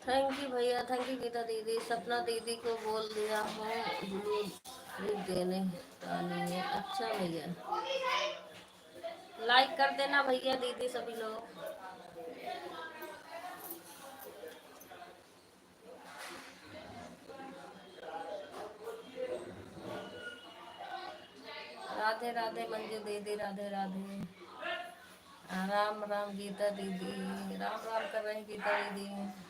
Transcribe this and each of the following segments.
Thank you भैया, thank you Gita दीदी। सपना दीदी को बोल दिया हूँ ब्लू प्रिंट देने का नहीं है। अच्छा भैया, लाइक कर देना भैया दीदी सभी लोग। राधे राधे मंजू दीदी, राधे राधे। राम राम गीता दीदी, राम राम कर रहे हैं गीता दीदी।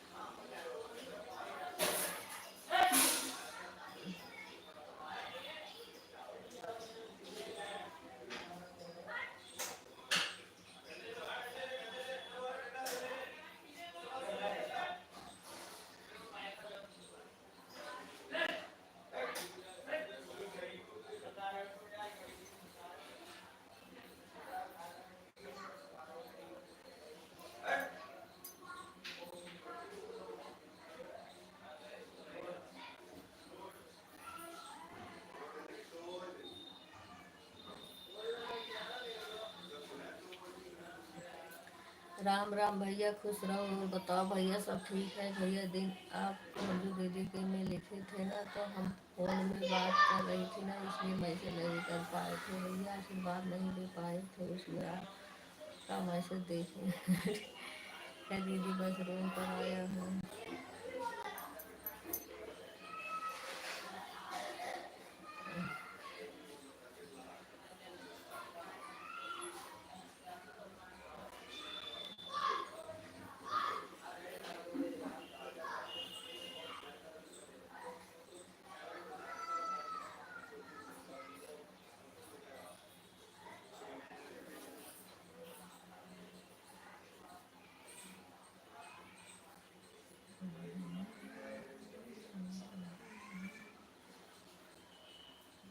राम राम भैया, खुश रहो। और बताओ भैया, सब ठीक है भैया? दिन आप मंजू दीदी के में लिखे थे ना, तो हम फोन में बात कर रही थी ना, इसलिए मैसेज नहीं कर पाए थे भैया, आशीर्वाद नहीं दे पाए थे उसमें। आपका मैसेज देखें। क्या दीदी, बस रूम पर आया हूँ।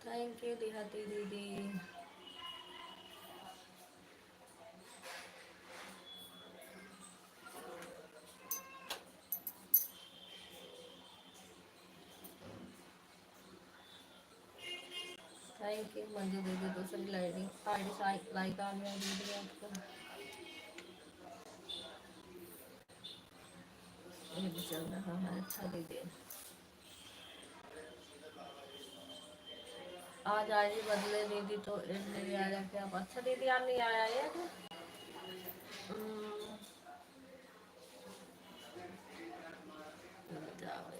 थैंक यू देहाती दीदी। थैंक यू मंजू दीदी, दूसरी लाइक आईडी लाइक आ गया दीदी आपका। ये भी चल रहा है, अच्छा दीदी। आज आईडी बदले दीदी तो एड नहीं आया क्या? अच्छा दीदी, आज नहीं आया ये? हम्म, जाओ।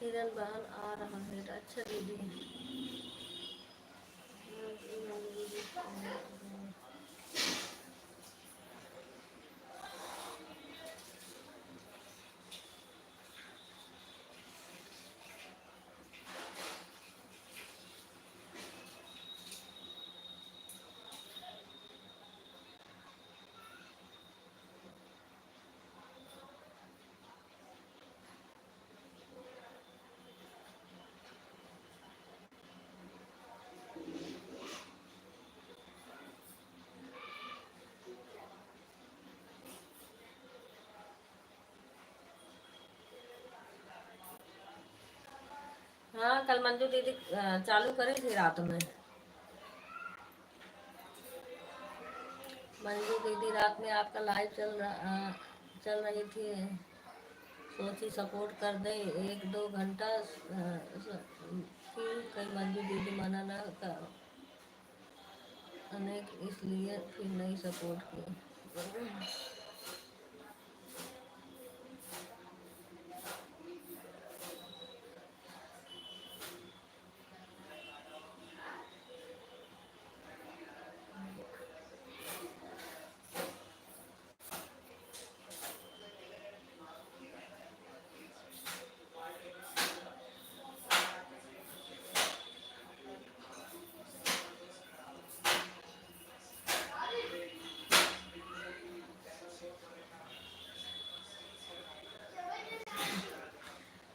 किरण बहन आ रहा है। अच्छा दीदी। हाँ कल मंजू दीदी चालू करी थी रात में। मंजू दीदी रात में आपका लाइव चल रही थी। सोची सपोर्ट कर दे 1-2 घंटा फिर कई मंजू दीदी मना न कर अनेक इसलिए फिर नहीं सपोर्ट किया।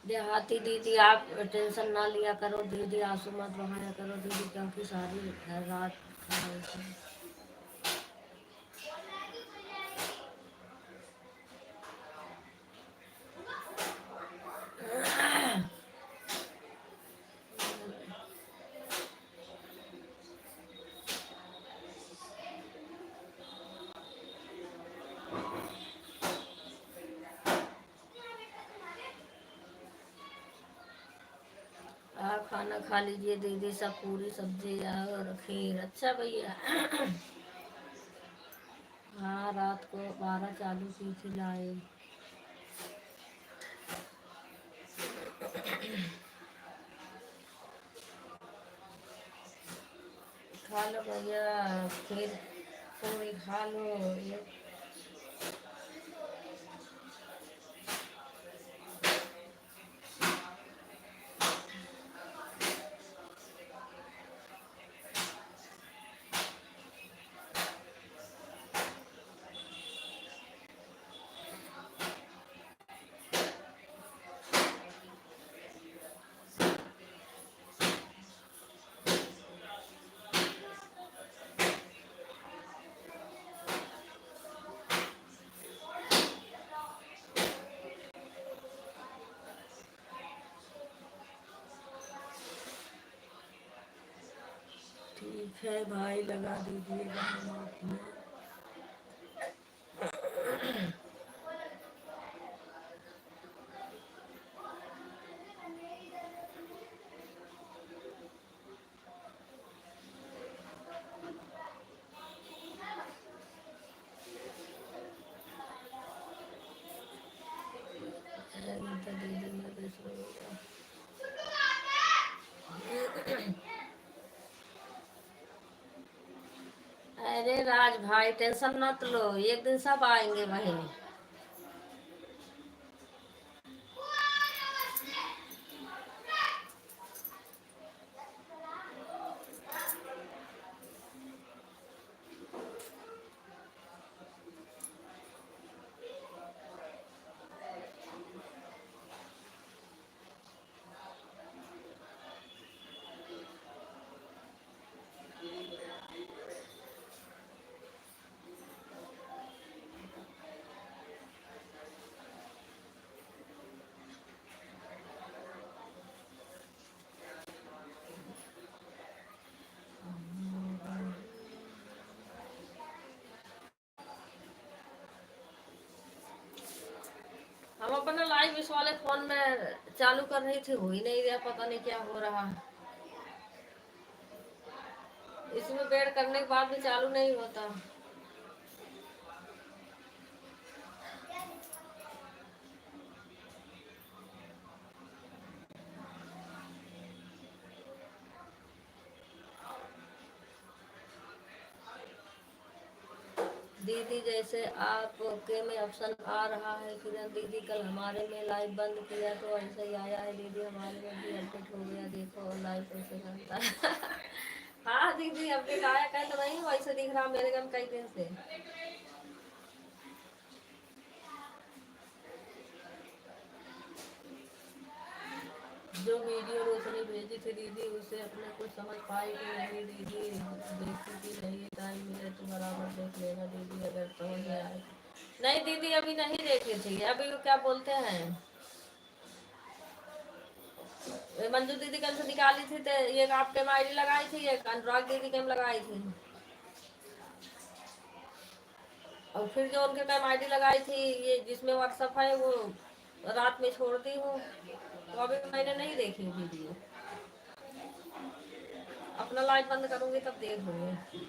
देहाती दीदी आप टेंशन ना लिया करो दीदी, आंसू मत बहाया करो दीदी, क्योंकि सारी रात खा रही थी। आप खाना खा लीजिए दीदी, सब पूरी सब्जी और खीर। अच्छा भैया। हाँ रात को 12 चालू की थी लाइव। खा लो भैया खीर पूरी खा लो ये। ठीक है भाई लगा दीजिएगा आप में। गीता दीदी मैं भी सुनूंगा। अरे राज भाई टेंशन मत लो, एक दिन सब आएंगे भाई। हम अपना लाइव इस वाले फोन में चालू कर रही थी, हो ही नहीं रहा, पता नहीं क्या हो रहा है। इसमें पेड़ करने के बाद भी चालू नहीं होता। दीदी जैसे आपके में ऑप्शन आ रहा है किरण दीदी, कल हमारे में लाइव बंद किया तो ऐसे ही आया है दीदी, हमारे में भी अपडेट हो गया, देखो लाइव कैसे बनता है। हाँ दीदी अपडेट आया, कह तो नहीं वैसे दिख रहा मेरे में कई दिन से। जो वीडियो रोशनी भेजी थी दीदी उसे अपने कुछ समझ पाई कि नहीं दीदी, देखती कि नहीं, टाइम मिले तो बराबर देख लेना दीदी अगर समझ में आए। नहीं दीदी अभी नहीं देखी थी, अभी वो क्या बोलते हैं, मंजू दीदी कल से निकाली थी तो ये आपके में आईडी लगाई थी, एक अनुराग दीदी के में लगाई थी, और फिर जो उनके टाइम आईडी लगाई थी ये जिसमें व्हाट्सअप है वो रात में छोड़ती हूँ, तो अभी मैंने नहीं देखी वीडियो, अपना लाइट बंद करूंगी तब देखूंगी।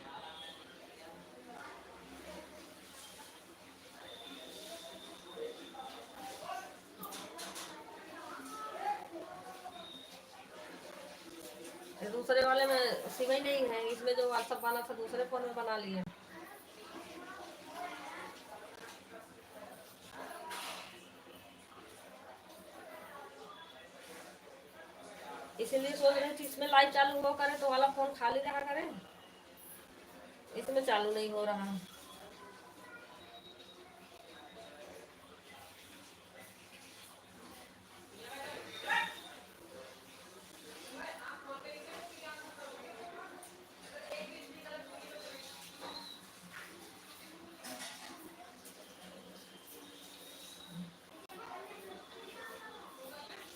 दूसरे वाले में सिम ही नहीं है, इसमें जो व्हाट्सअप वाला था दूसरे फोन में बना लिए, इसीलिए सोच रहे थे इसमें लाइव चालू हो करे तो वाला फोन खाली रहा करे, इसमें चालू नहीं हो रहा।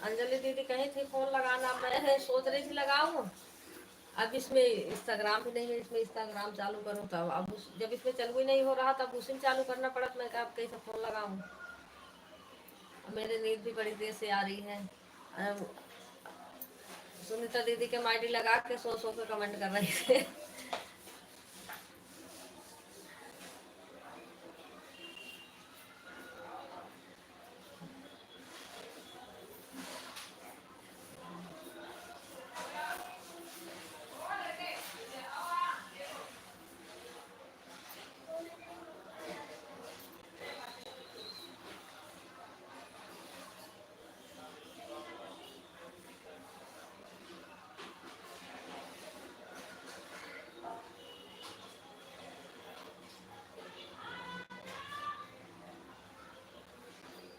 अंजलि दीदी कहीं थी फोन लगाना, मैं सोच रही थी लगाऊं, अब इसमें इंस्टाग्राम भी नहीं है, इसमें इंस्टाग्राम चालू करूं तब, अब जब इसमें चालू ही नहीं हो रहा तब उसी में चालू करना पड़ा, तो मैं कहा अब कैसे फोन लगाऊं, मेरी नींद भी बड़ी देर से आ रही है। अम, सुनीता दीदी के माइडी लगा के सो सो के कमेंट कर रही थे।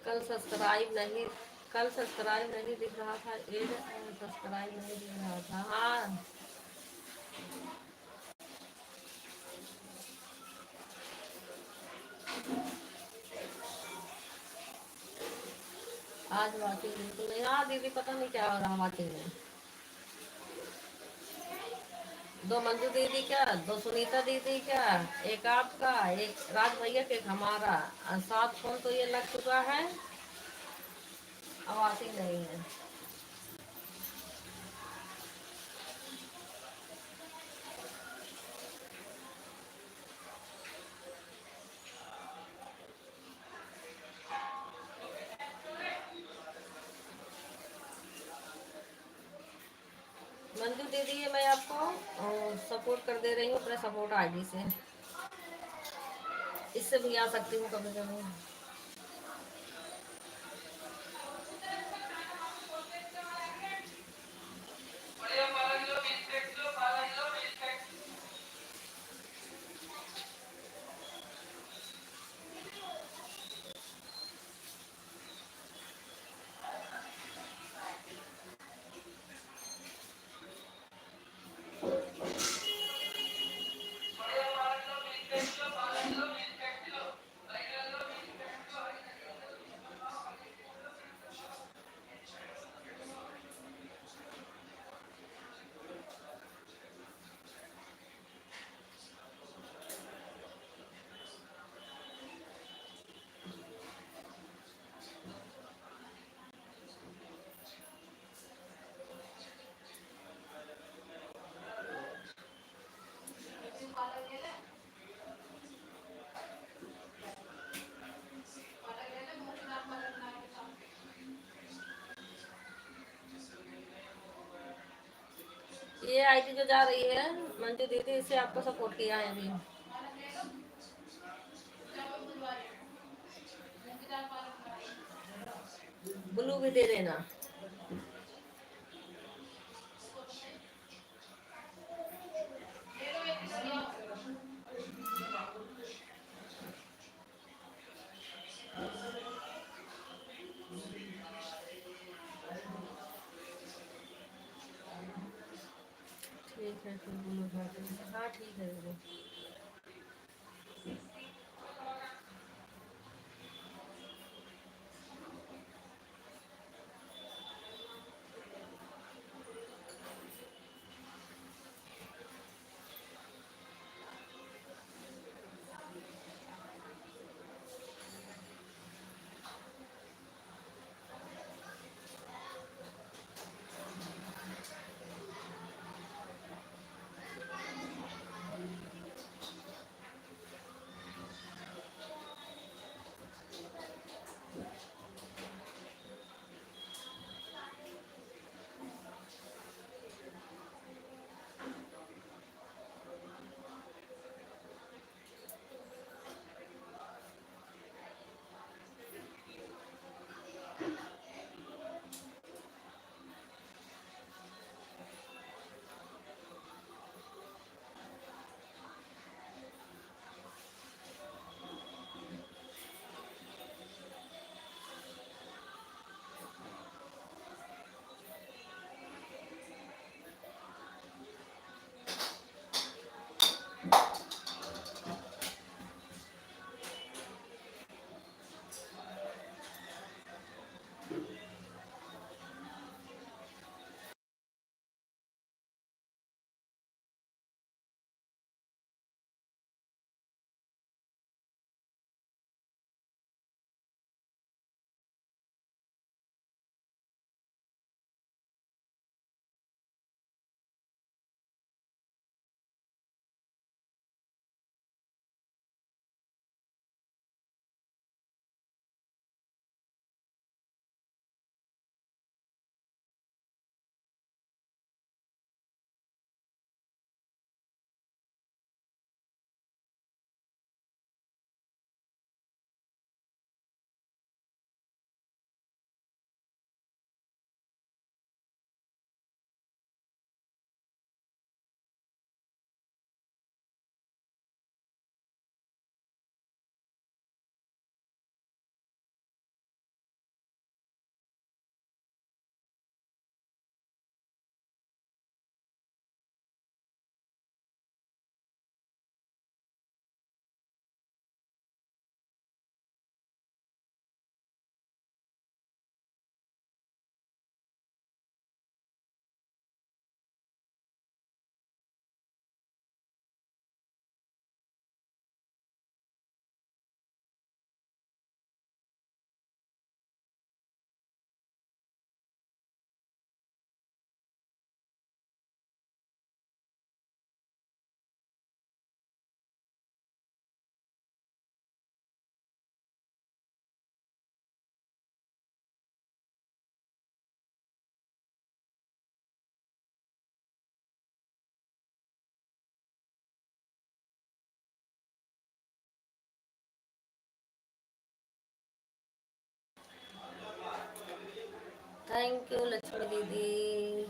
कल सब्सक्राइब नहीं कल सब्सक्राइब नहीं दिख रहा था, एड सब्सक्राइब नहीं दिख रहा था, हाँ आज वाचिंग बिल्कुल नहीं, हाँ दीदी पता नहीं क्या हो रहा वाचिंग में, दो मंजू दीदी का, दो सुनीता दीदी का, एक आपका, एक राज भैया के, एक हमारा, और 7 फोन तो ये लग चुका है, अब आती नहीं है। मंजू दीदी ये मैं आपको सपोर्ट कर दे रही हूँ अपने सपोर्ट आईडी से, इससे भी आ सकती हूँ कभी कभी। ये आईडी जो जा रही है मंजू दीदी, इससे आपको सपोर्ट किया है अभी, ब्लू भी दे देना। ठीक है, फिर ब्लू कर देंगे। हाँ ठीक है दीदी। थैंक यू लक्ष्मी दीदी।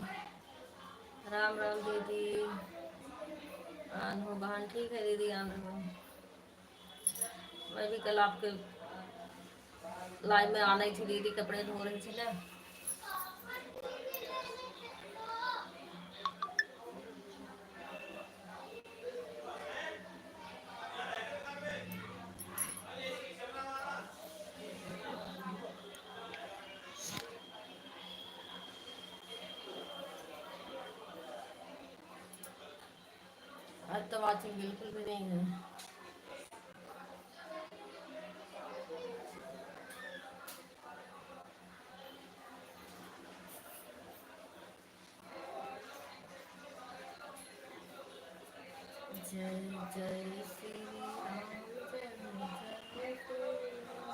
राम राम दीदी। आन हो बहन। ठीक है दीदी, आन रहो। मैं भी कल आपके लाइव में आना ही थी दीदी, कपड़े धो रही थी ना। आज तो वाचिंग बिल्कुल भी नहीं है। जय जय श्री राम, जय जय श्री राम।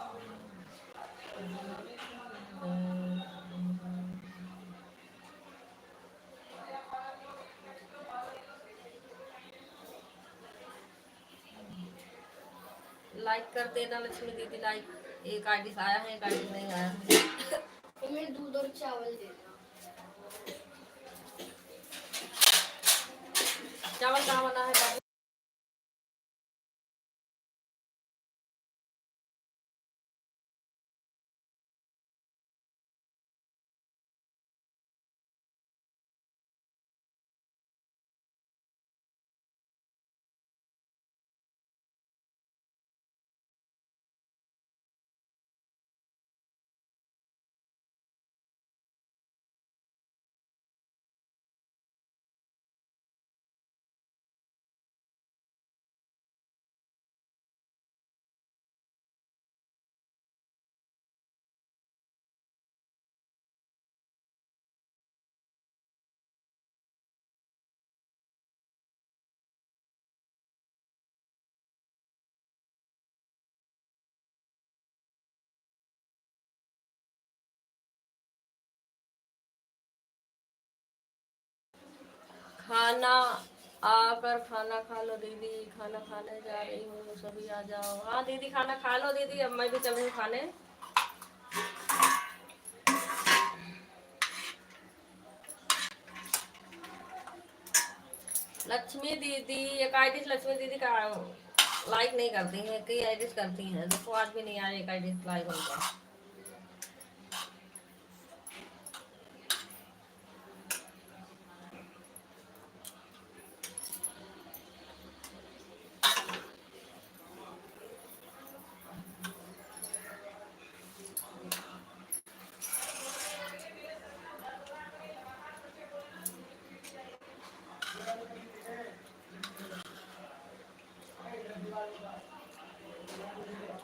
लाइक कर देना लक्ष्मी दीदी, लाइक। एक आईडी आया है, एक आईडी नहीं आया है। चावल कहाँ बना है बाबू? खाना आकर खाना खा लो दीदी, खाना खाने जा रही हूँ, सभी आ जाओ। हाँ दीदी खाना खा लो दीदी, अब मैं भी चल रही हूँ खाने। लक्ष्मी दीदी, एक आईडी लक्ष्मी दीदी का लाइक नहीं करती हैं, कई आईडीज करती हैं, देखो आज भी नहीं आया एक आईडी लाइक उनका।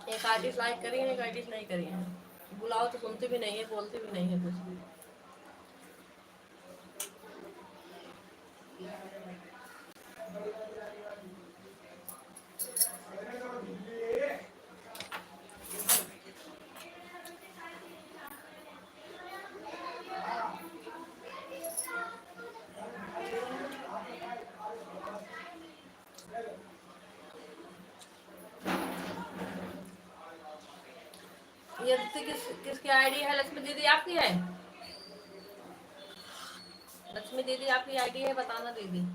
एक आर्टिस्ट लाइक करी है, एक आर्टिस्ट नहीं करी है। बुलाओ तो सुनती भी नहीं है, बोलती भी नहीं है कुछ भी। ये किसकी आईडी है? लक्ष्मी दीदी आपकी है? लक्ष्मी दीदी आपकी आईडी है, बताना दीदी।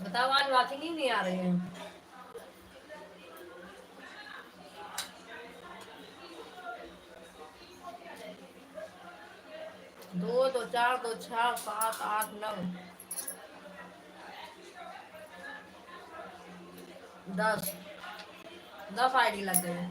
बताओ आज वाचिंग ही नहीं आ रही है। 2 2 4 2 6 7 8 9 10 10 आईडी लग गई।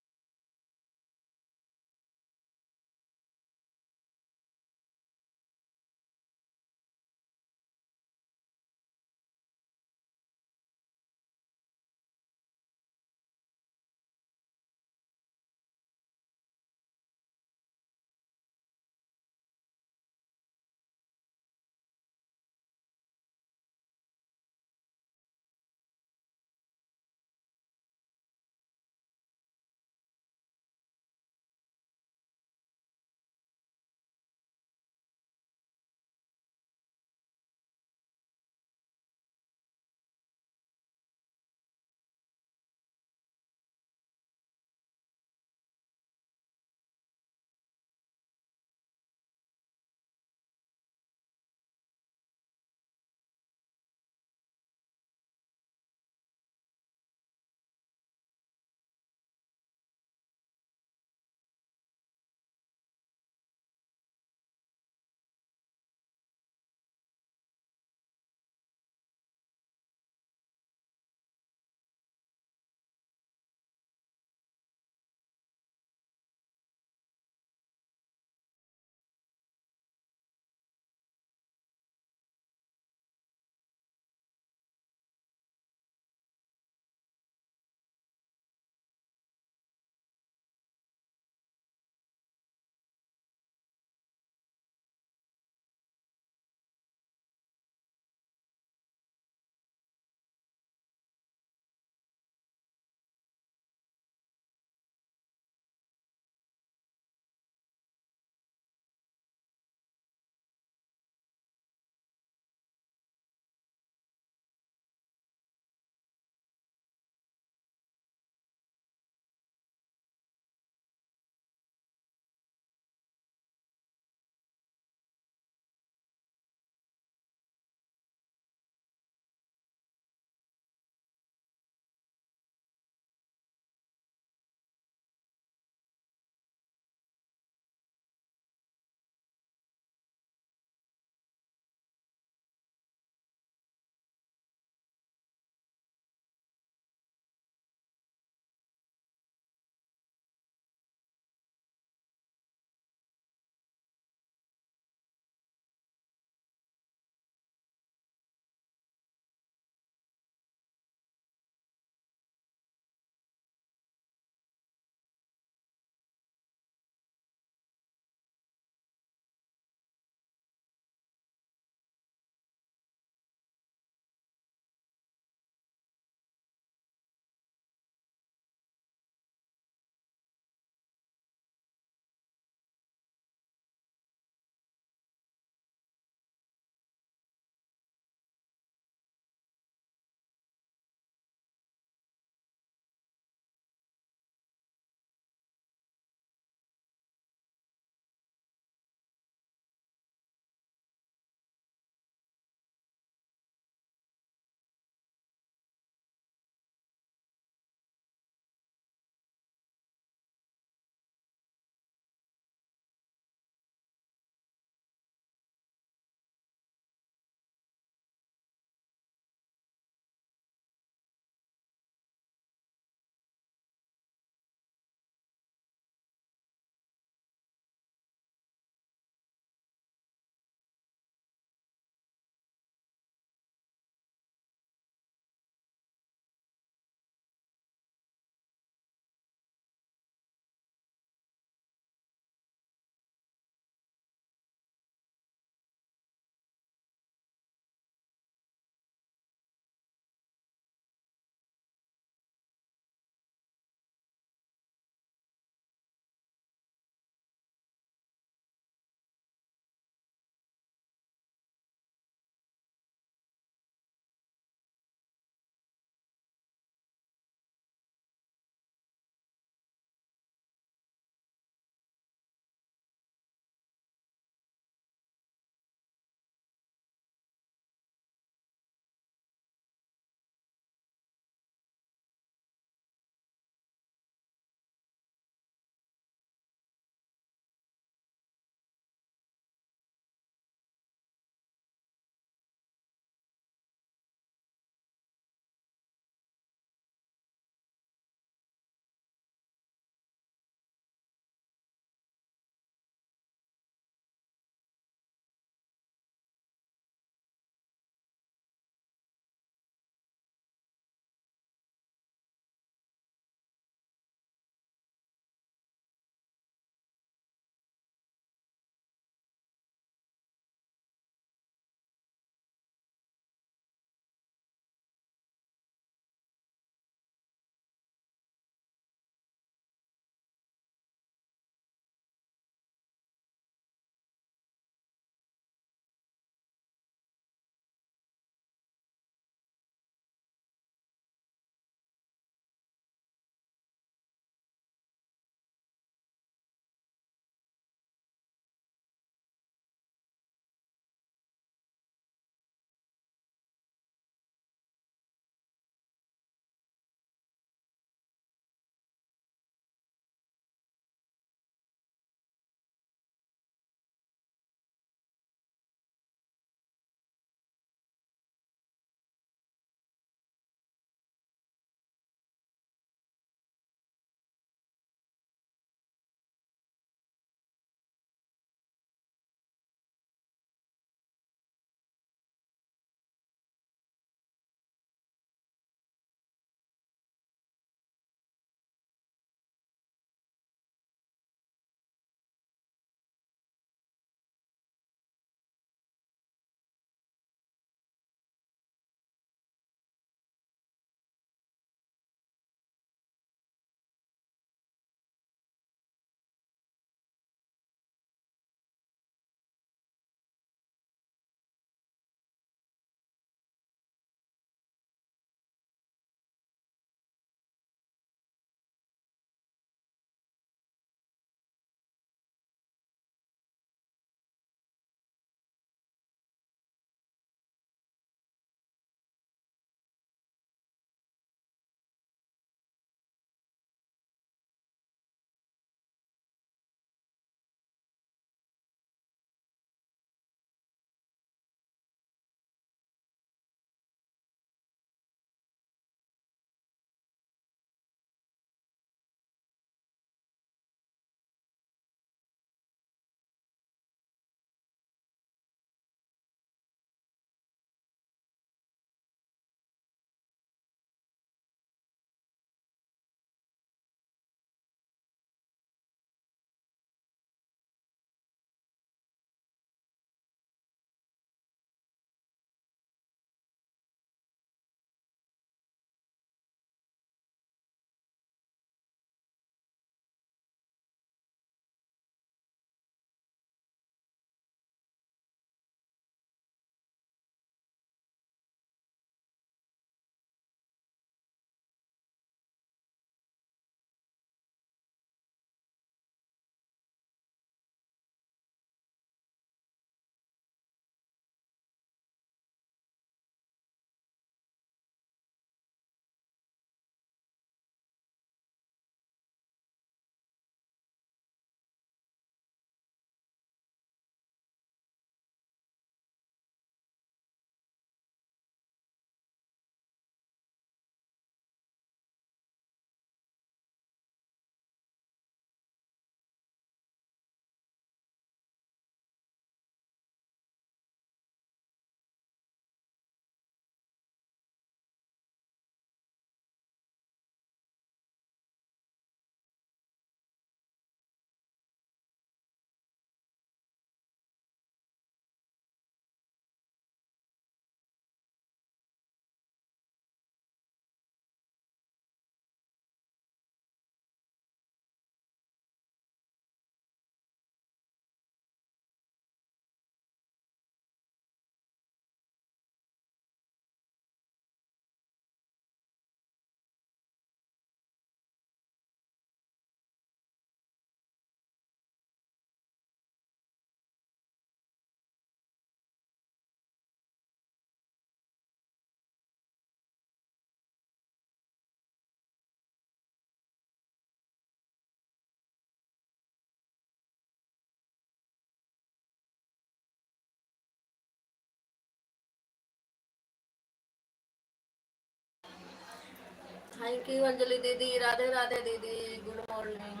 थैंक यू अंजलि दीदी, राधे राधे दीदी, गुड मॉर्निंग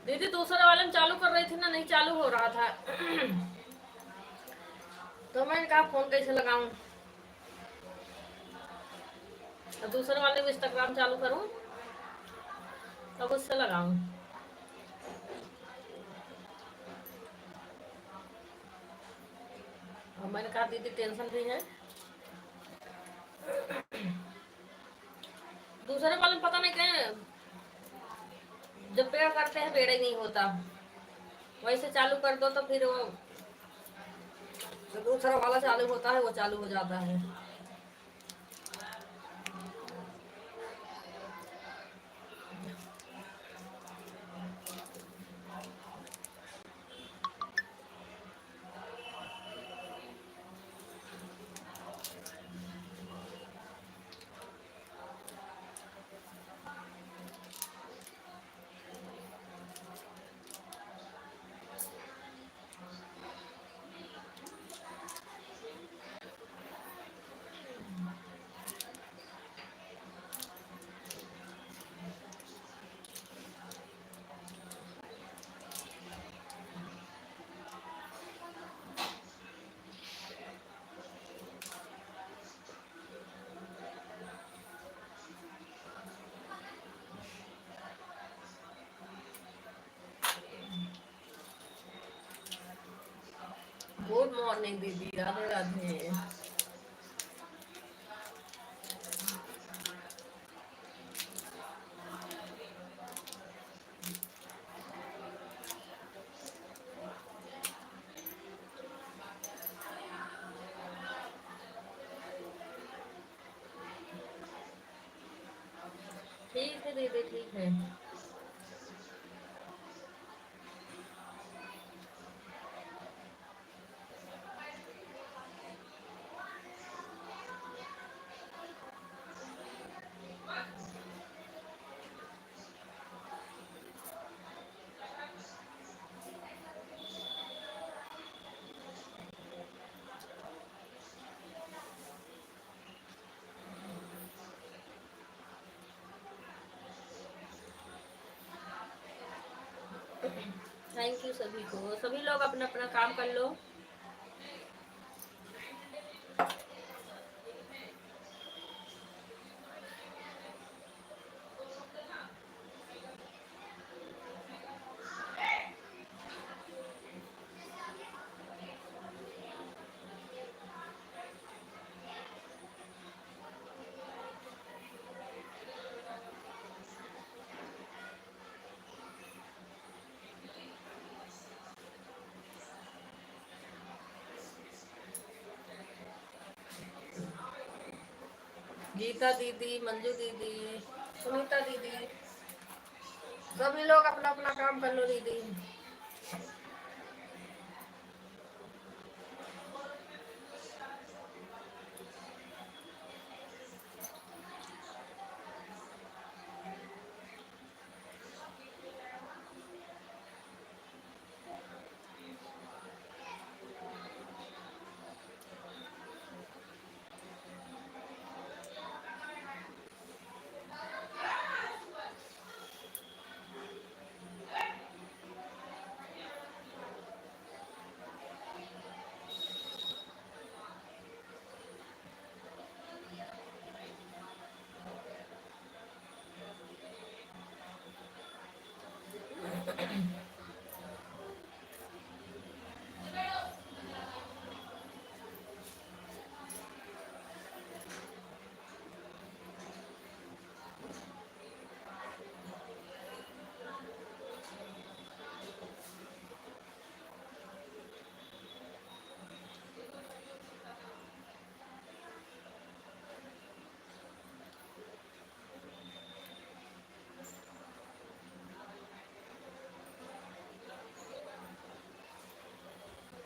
दीदी। दूसरे वाले में चालू कर रही थी ना, नहीं चालू हो रहा था। तो मैंने कहा फोन कैसे लगाऊं, तो दूसरे वाले में इंस्टाग्राम चालू करूं तब उससे लगाऊं। और मैंने कहा दीदी टेंशन भी है, दूसरे वाले में पता नहीं क्या, जब पेड़ करते हैं पेड़ ही नहीं होता, वैसे चालू कर दो तो फिर वो जो दूसरा वाला चालू होता है वो चालू हो जाता है। गुड मॉर्निंग दीदी, राधे राधे। ठीक है दीदी, ठीक है। थैंक यू सभी को, सभी लोग अपना अपना काम कर लो। गीता दीदी, मंजू दीदी, सुनीता दीदी, सभी लोग अपना अपना काम कर लो दीदी।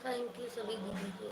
थैंक यू सभी दीदी को।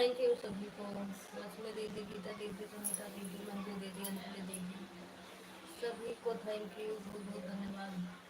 थैंक यू सभी को, रश्मि दीदी, गीता दीदी, सुनीता दीदी, मंजू दीदी, अंजलि दीदी, सभी को थैंक यू, बहुत बहुत धन्यवाद।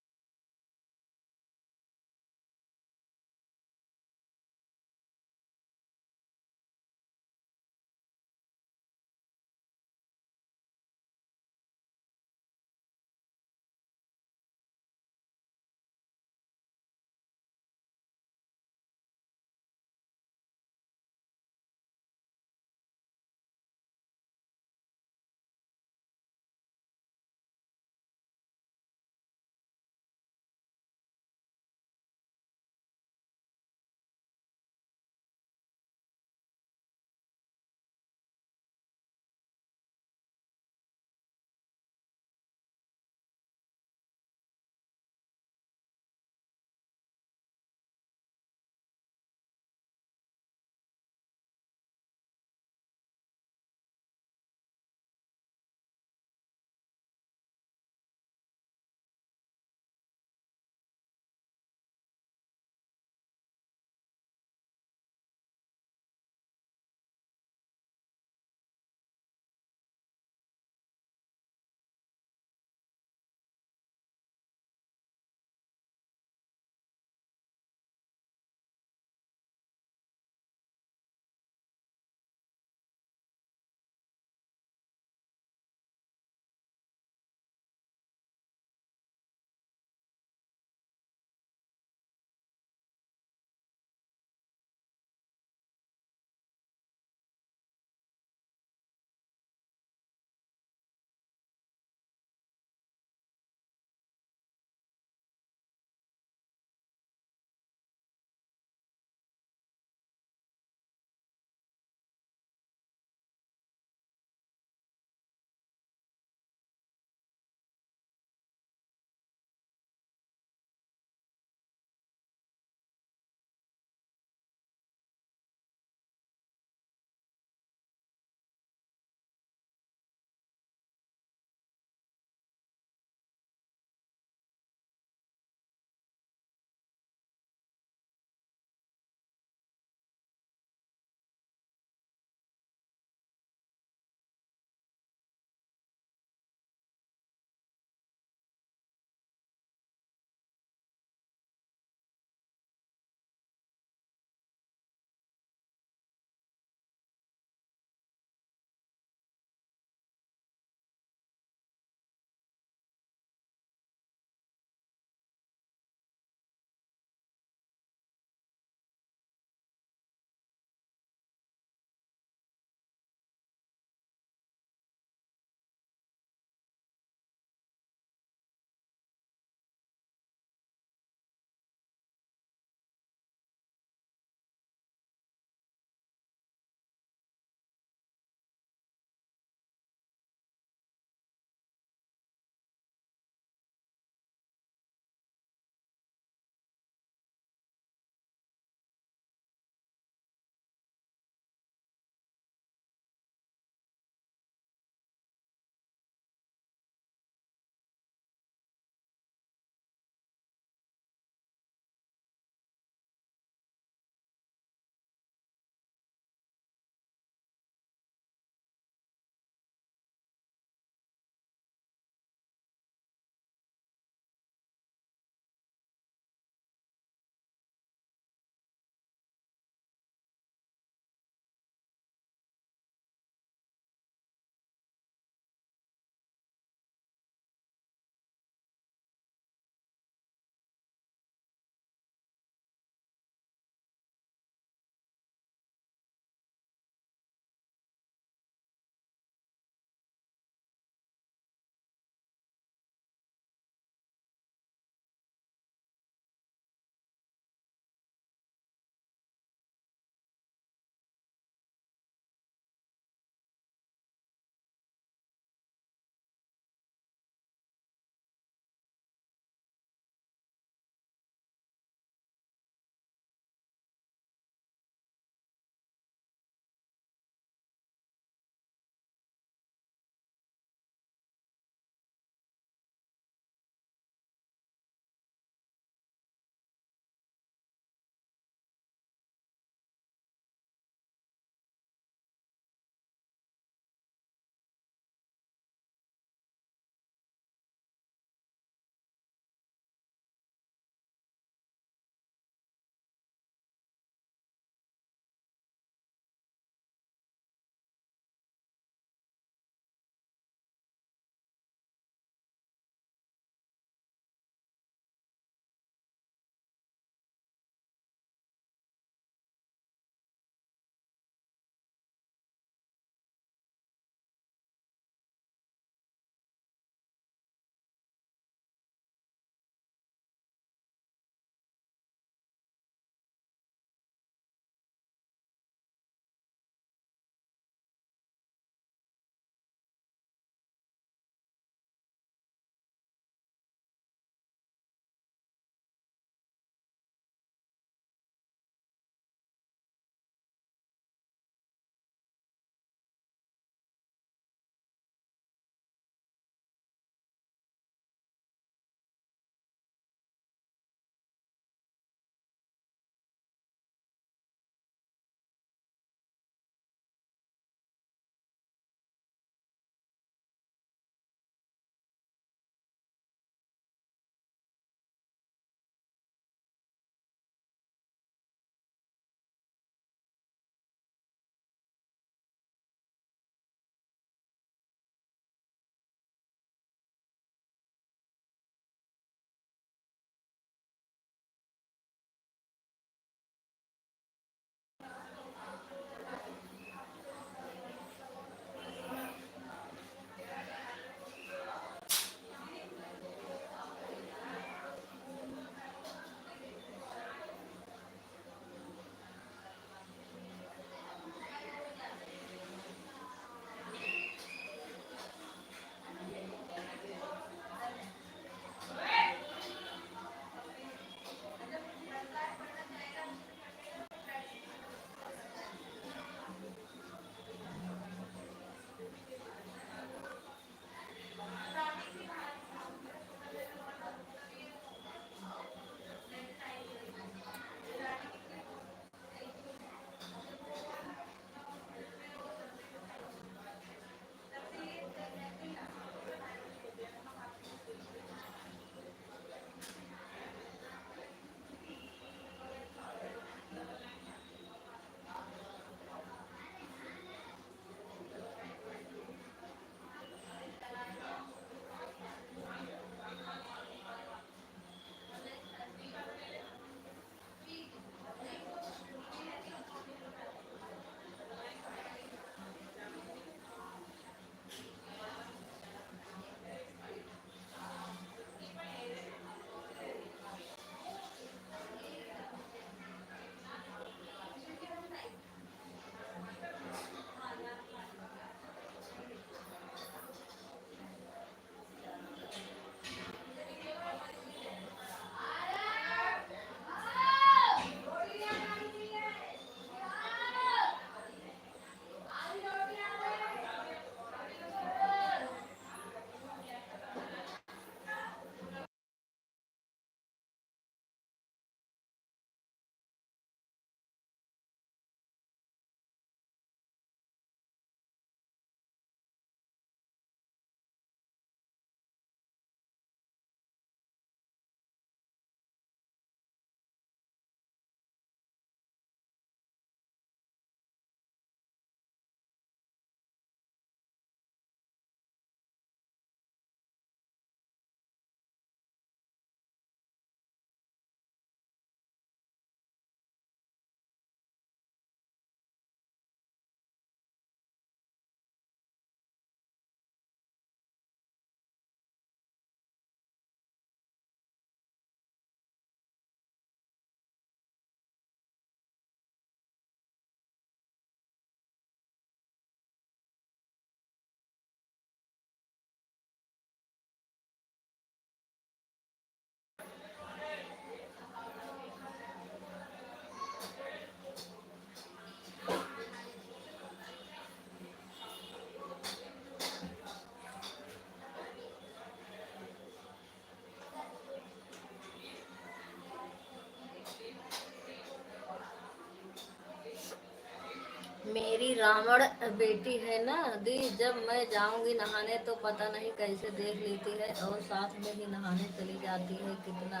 ब्राह्मण बेटी है ना दी, जब मैं जाऊंगी नहाने तो पता नहीं कैसे देख लेती है और साथ में ही नहाने चली जाती है। कितना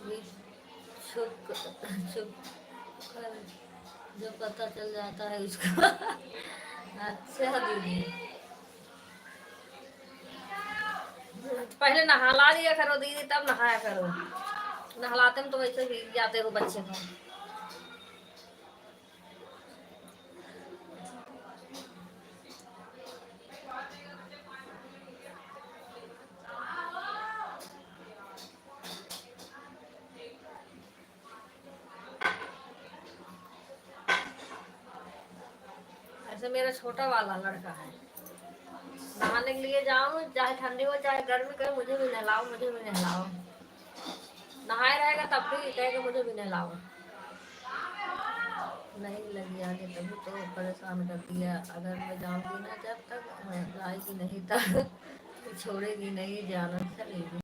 भी छुप छुप कर जो पता चल जाता है उसको। अच्छा दीदी, पहले नहला दिया करो दीदी, तब नहाया करो। नहलाते में तो वैसे भीग जाते हो बच्चे को। ऐसे मेरा छोटा वाला लड़का है, नहाने के लिए जाऊं चाहे ठंडी हो चाहे गर्मी, कहे मुझे भी नहलाओ मुझे भी नहलाओ। नहाए रहेगा तब भी कहेगा मुझे भी नहलाओ। नहीं लगी आगे तभी तो परेशान करती है। अगर मैं जाऊंगी ना जब तक जाएगी नहीं तब छोड़ेगी नहीं, जाना चलेगी।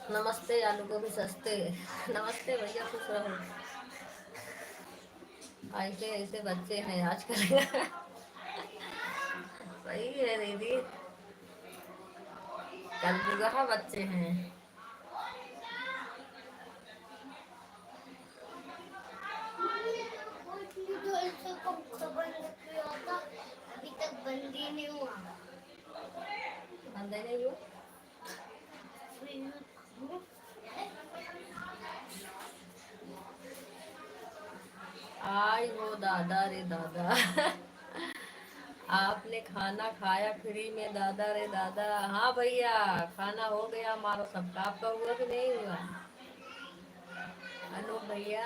नमस्ते आलू गोभी सस्ते। नमस्ते भैया, खुश रहो। ऐसे ऐसे बच्चे हैं आजकल। सही है दीदी, कल युगा बच्चे हैं। अभी तक बंद ही नहीं हुआ। बंद ही नहीं हुआ। आई हो दादा रे दादा। आपने खाना खाया फ्री में दादा रे दादा। हाँ भैया, खाना हो गया हमारा सबका, आपका हुआ कि नहीं हुआ? अनु भैया,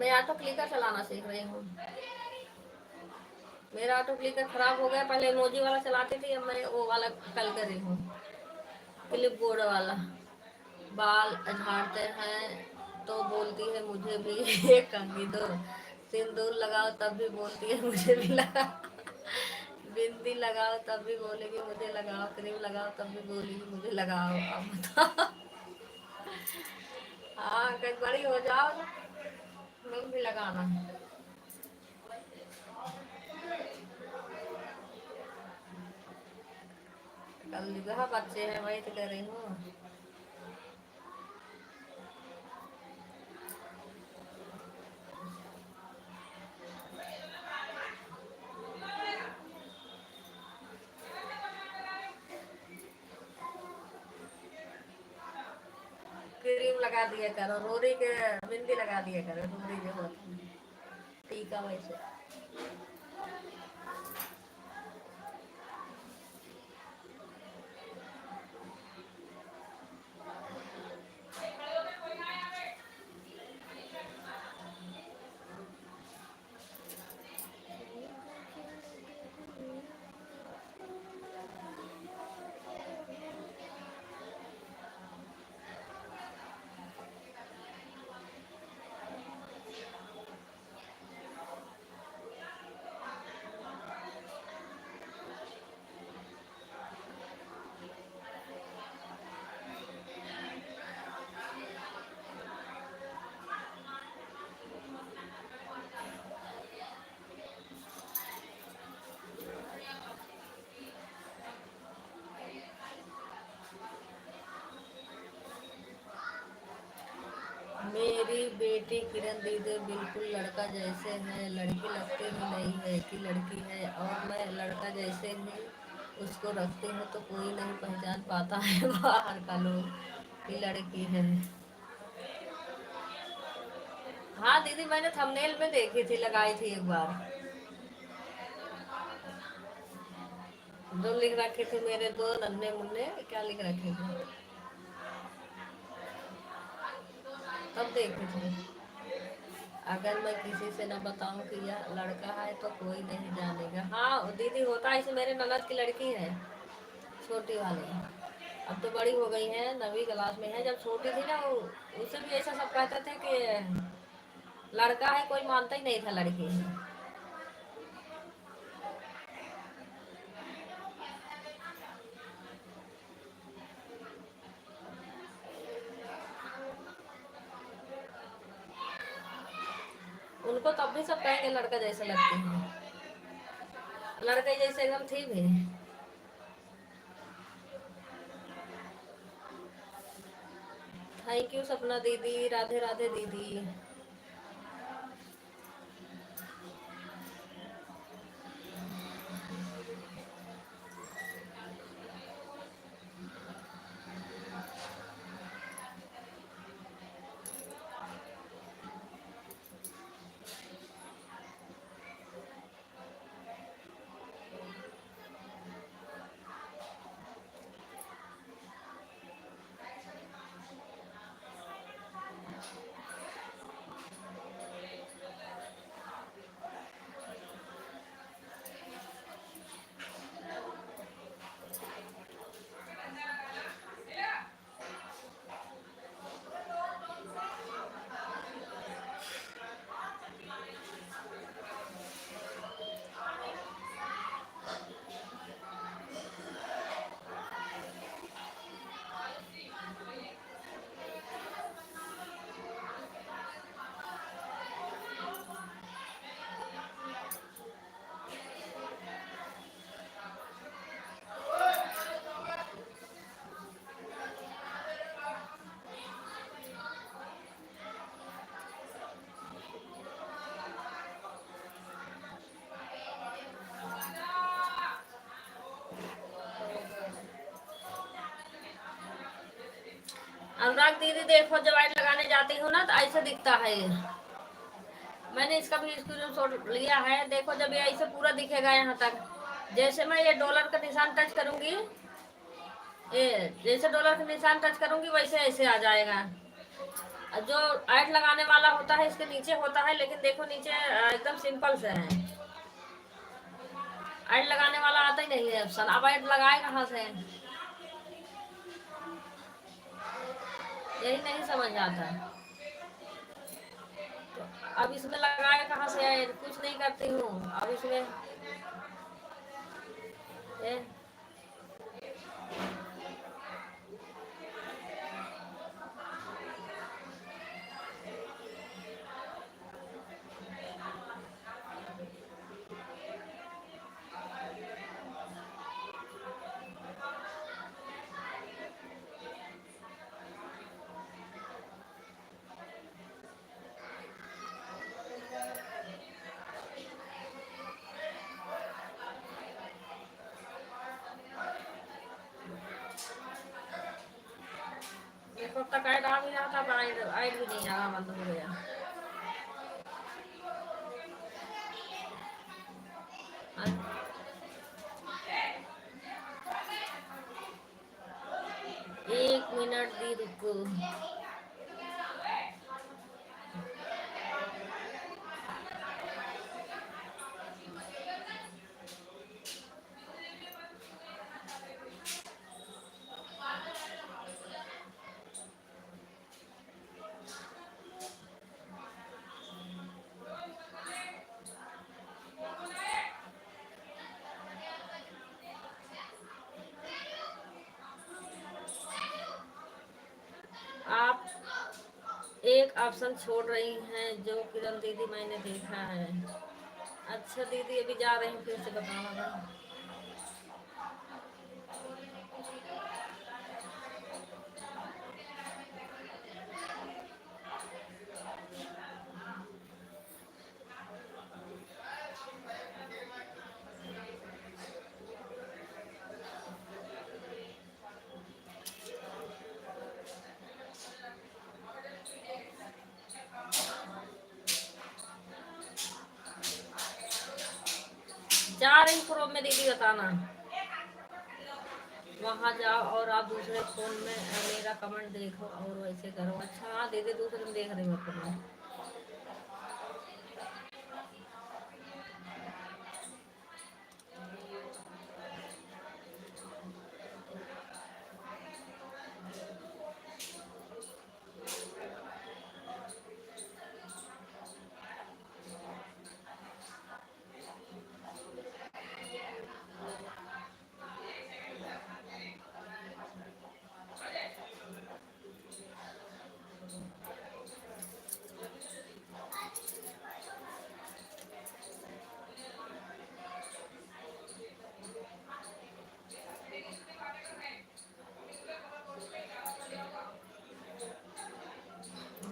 मैं ऑटो क्लिकर चलाना सीख रही हूँ। मेरा ऑटो क्लिकर खराब हो गया, पहले इमोजी वाला चलाती थी, अब मैं वो वाला कल कर रही हूँ, क्लिप बोर्ड वाला। बाल झाड़ते हैं तो बोलती है मुझे भी एक कंघी दो, सिंदूर लगाओ तब भी बोलती है मुझे भी लगा, बिंदी लगाओ तब भी बोलेगी मुझे लगाओ, क्रीम लगाओ तब भी बोलेगी मुझे लगाओ। अब बताओ। हाँ, कहीं बड़ी हो जाओ ना, तुम भी लगाना। कल विवाह बच्चे हैं, वही तो कर रही हूँ। क्रीम लगा दिया करो, रोरी के बिंदी लगा दिया करो, रोरी जो होती है टीका वैसे। बेटी किरण दीदी बिल्कुल लड़का जैसे है, लड़की लगती ही नहीं है कि लड़की है। और मैं लड़का जैसे ही उसको रखती हूँ तो कोई नहीं पहचान पाता है बाहर का लोग कि लड़की है। हाँ दीदी, मैंने थंबनेल में देखी थी, लगाई थी एक बार। जो लिख रखे थे मेरे दो नन्हे मुन्ने, क्या लिख रखे थे, तब देखी थी। अगर मैं किसी से न बताऊं कि यह लड़का है तो कोई नहीं जानेगा। हाँ दीदी, होता है। इसे मेरे ननद की लड़की है, छोटी वाली। अब तो बड़ी हो गई है, 9वीं क्लास में है। जब छोटी थी ना, उसे भी ऐसा सब कहते थे कि लड़का है, कोई मानता ही नहीं था लड़की है। उनको तब भी सब कहेंगे लड़का जैसा लगती है, लड़के जैसे एकदम थी भी। थैंक यू सपना दीदी, राधे राधे दीदी। अनुराग दीदी देखो, जब लाइट लगाने जाती हूँ ना तो ऐसे दिखता है ये। मैंने इसका भी स्क्रीन शॉट लिया है, देखो जब ये ऐसे पूरा दिखेगा यहाँ तक। जैसे मैं ये डॉलर का निशान टच करूंगी, ये जैसे डॉलर का निशान टच करूंगी वैसे ऐसे आ जाएगा। जो ऐड लगाने वाला होता है इसके नीचे होता है, लेकिन देखो नीचे एकदम सिंपल से है। ऐड लगाने वाला आता ही नहीं है ऑप्शन। अब ऐड लगाए कहाँ से, यही नहीं समझ आता। तो अब इसमें लगाए कहाँ से, ऐड कुछ नहीं करती हूँ अब इसमें ये। देखो तक ऐड आ भी रहा था, पर ऐड भी नहीं आया, बंद हो गया। एक मिनट दी रुको। आप एक ऑप्शन छोड़ रही हैं जो किरण दीदी मैंने देखा है। अच्छा दीदी, अभी जा रही हूँ, फिर से बताना। 4 इंच क्रोम में दीदी बताना, वहाँ जाओ और आप दूसरे फोन में मेरा कमेंट देखो और वैसे करो। अच्छा हाँ दीदी दूसरे में देख रही हूँ कमेंट।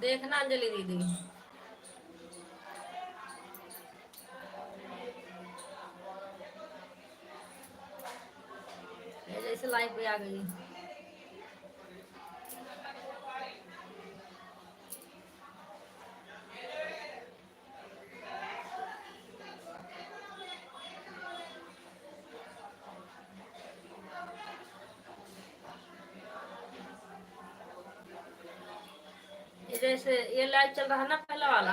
देखना अंजलि दीदी, ये जैसे लाइव पे आ गई। ये जैसे ये लाइव चल रहा है ना पहला वाला।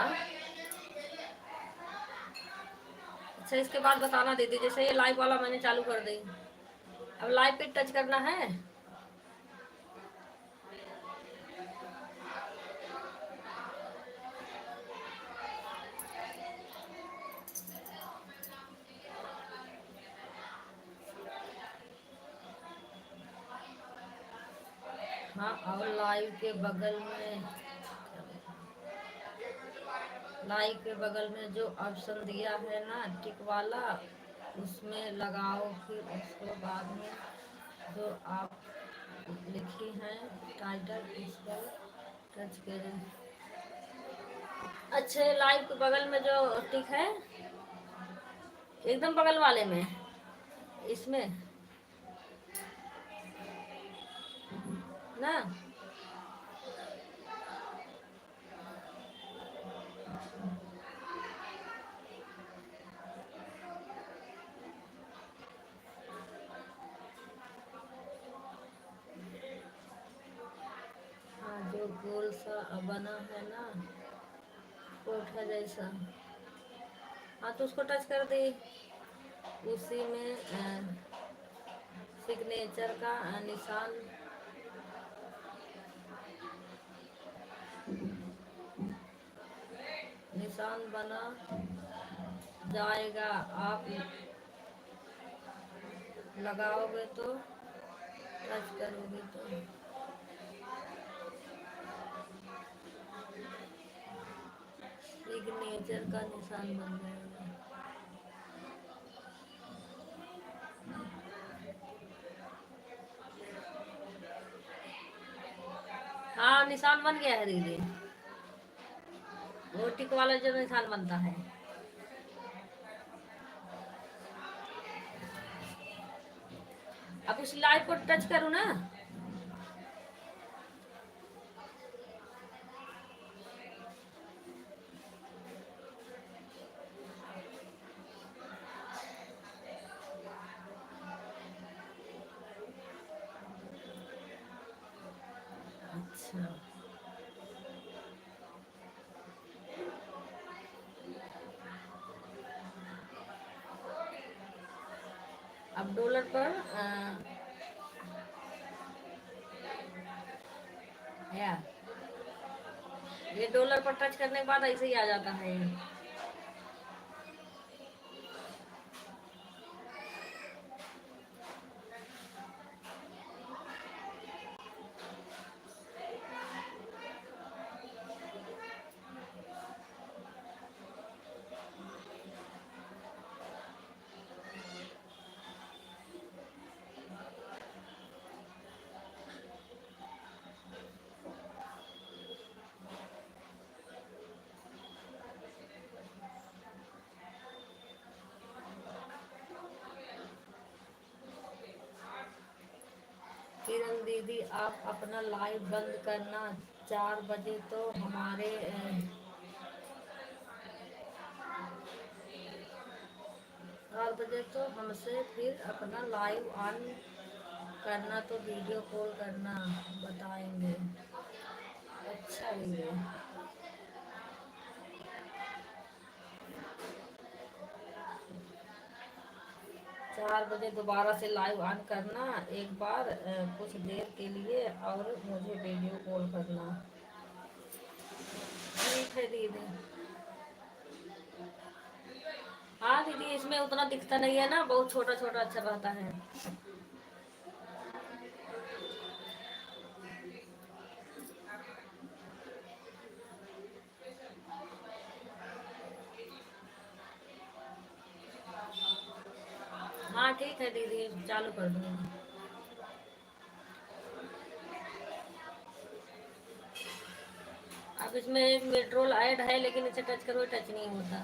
अच्छा इसके बाद बताना दीदी, जैसे ये लाइव वाला मैंने चालू कर दी, अब लाइव पे टच करना है। हाँ और लाइव के बगल में, लाइव के बगल में जो ऑप्शन दिया है ना टिक वाला, उसमें लगाओ, फिर उसके बाद में जो आप लिखी हैं टाइटल, इस पर टच करें। अच्छा लाइव के बगल में जो टिक है एकदम बगल वाले में, इसमें ना, हाँ जो गोल सा बना है ना कोठा जैसा, हाँ तो उसको टच कर दी। उसी में सिग्नेचर का निशान, निशान बना जाएगा। आप लगाओगे तो, टच करोगे तो सिग्नेचर का निशान बन जाएगा। हाँ निशान बन गया है दीदी, वो टिक वाला जो निशान बनता है। अब उस लाइव को टच करूँ ना, अच्छा अब डॉलर पर या ये डॉलर पर टच करने के बाद ऐसे ही आ जाता है। किरण दीदी आप अपना लाइव बंद करना 4 बजे तो हमारे बजे तो हमसे फिर अपना लाइव ऑन करना, तो वीडियो कॉल करना बताएंगे। अच्छा भैया। 4 बजे दोबारा से लाइव ऑन करना एक बार, कुछ देर के लिए, और मुझे वीडियो कॉल करना। ठीक है दीदी। हाँ दीदी, इसमें उतना दिखता नहीं है ना, बहुत छोटा छोटा अक्षर रहता है। हाँ ठीक है दीदी, चालू कर दूँगी। अब इसमें एक मेट्रोल ऐड है, लेकिन इसे टच करो, टच नहीं होता।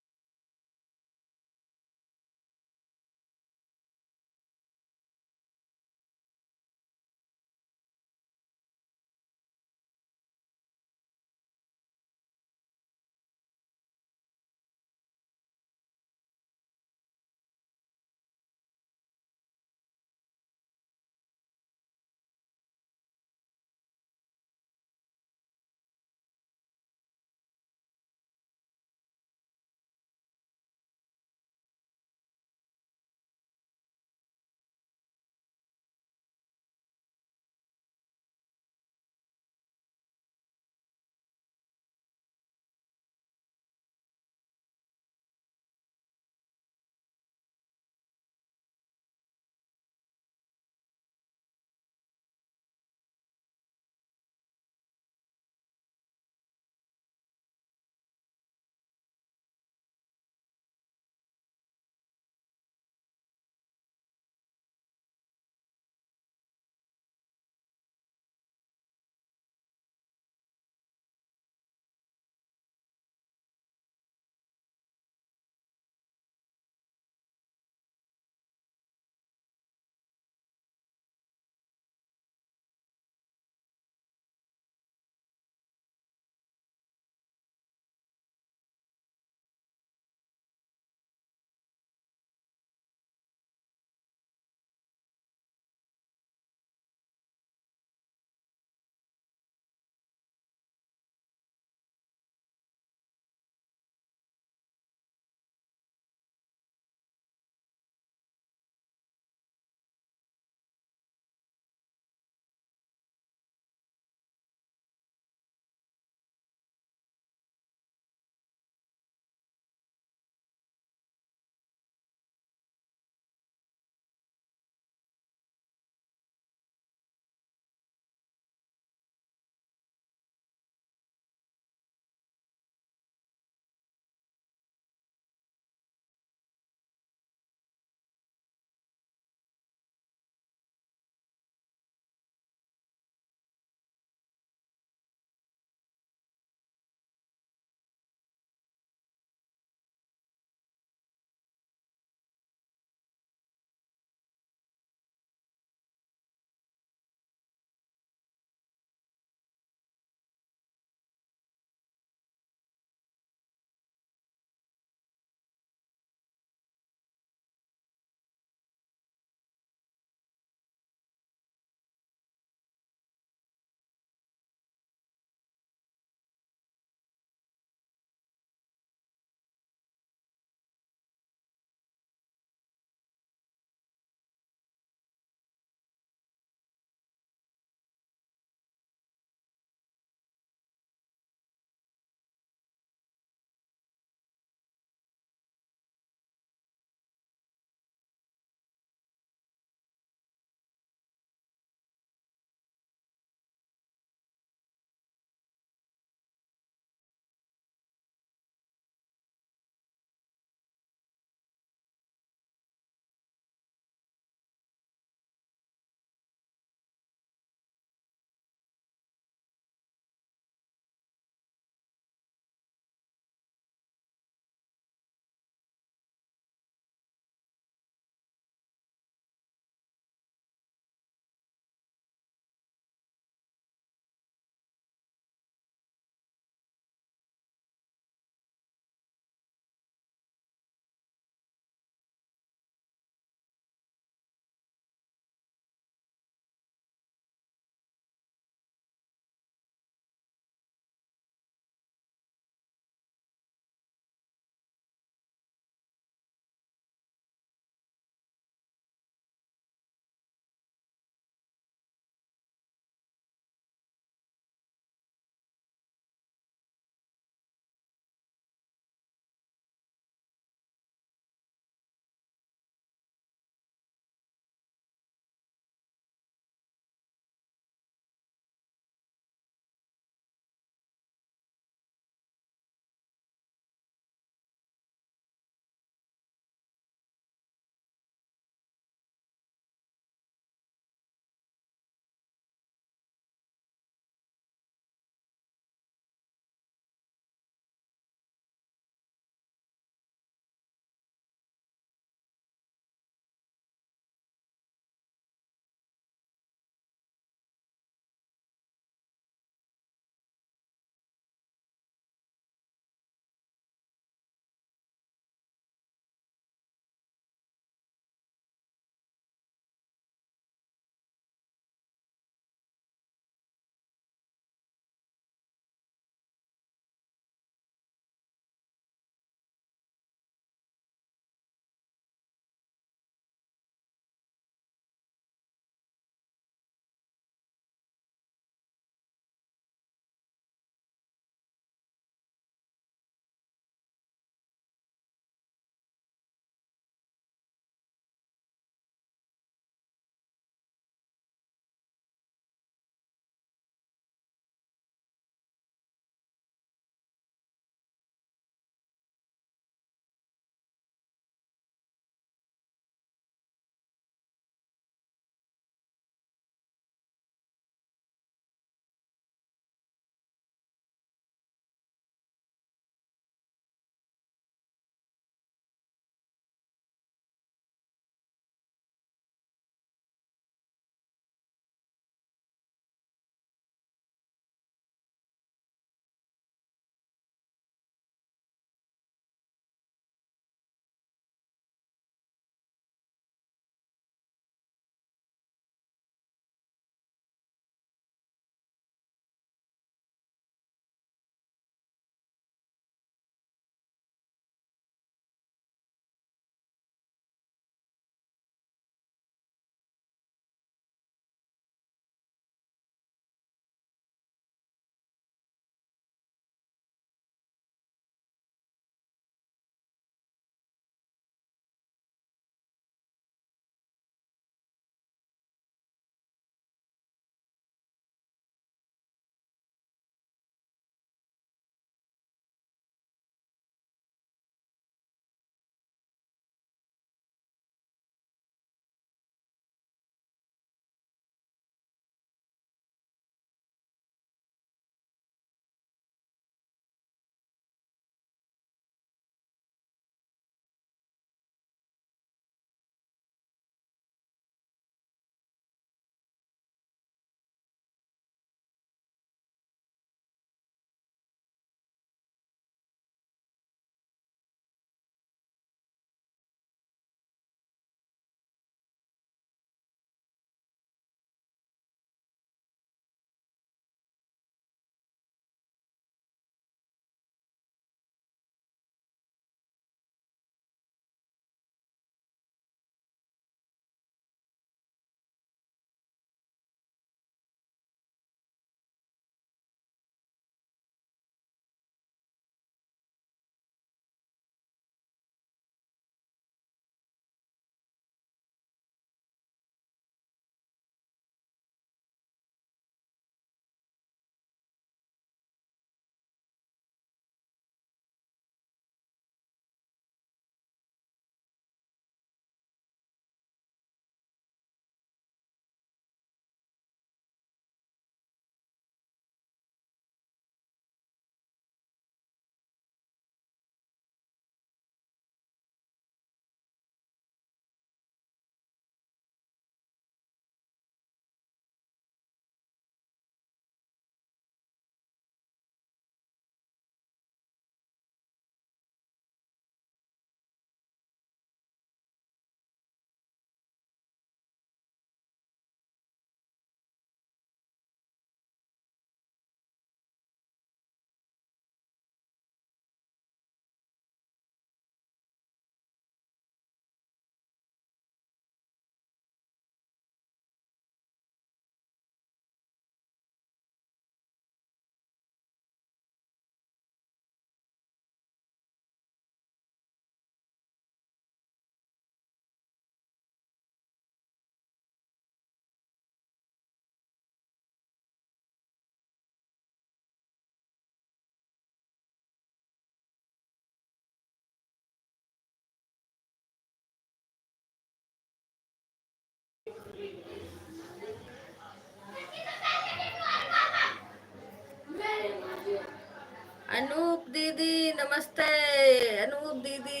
अनूप दीदी।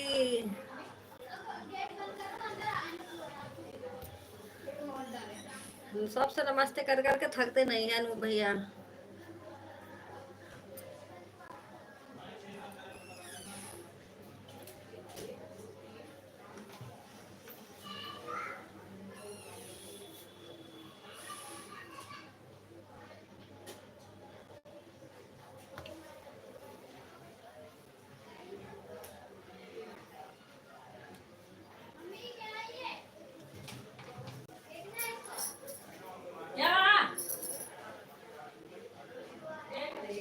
सबसे नमस्ते कर करके थकते नहीं है अनूप भैया।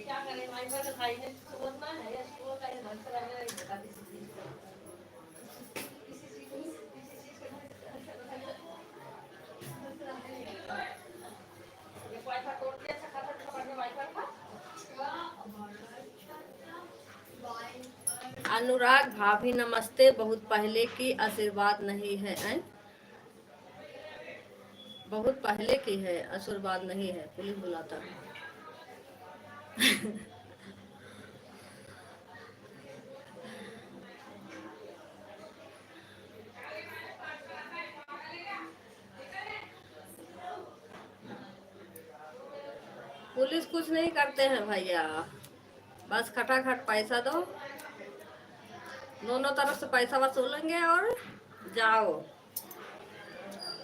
क्या करें भाई, पर भाई ने सोचना है या स्कूल का ये ढंग से रहने नहीं देता किसी चीज को। ये वाईफाई तोड़ दिया, अच्छा खासा खबर में वाईफाई था। अनुराग भाभी नमस्ते, बहुत पहले की आशीर्वाद नहीं है बहुत पहले की है, आशीर्वाद नहीं है, पुलिस बुलाता है। पुलिस कुछ नहीं करते हैं भैया, बस खटाखट पैसा दो, दोनों तरफ से पैसा वसूलेंगे और जाओ।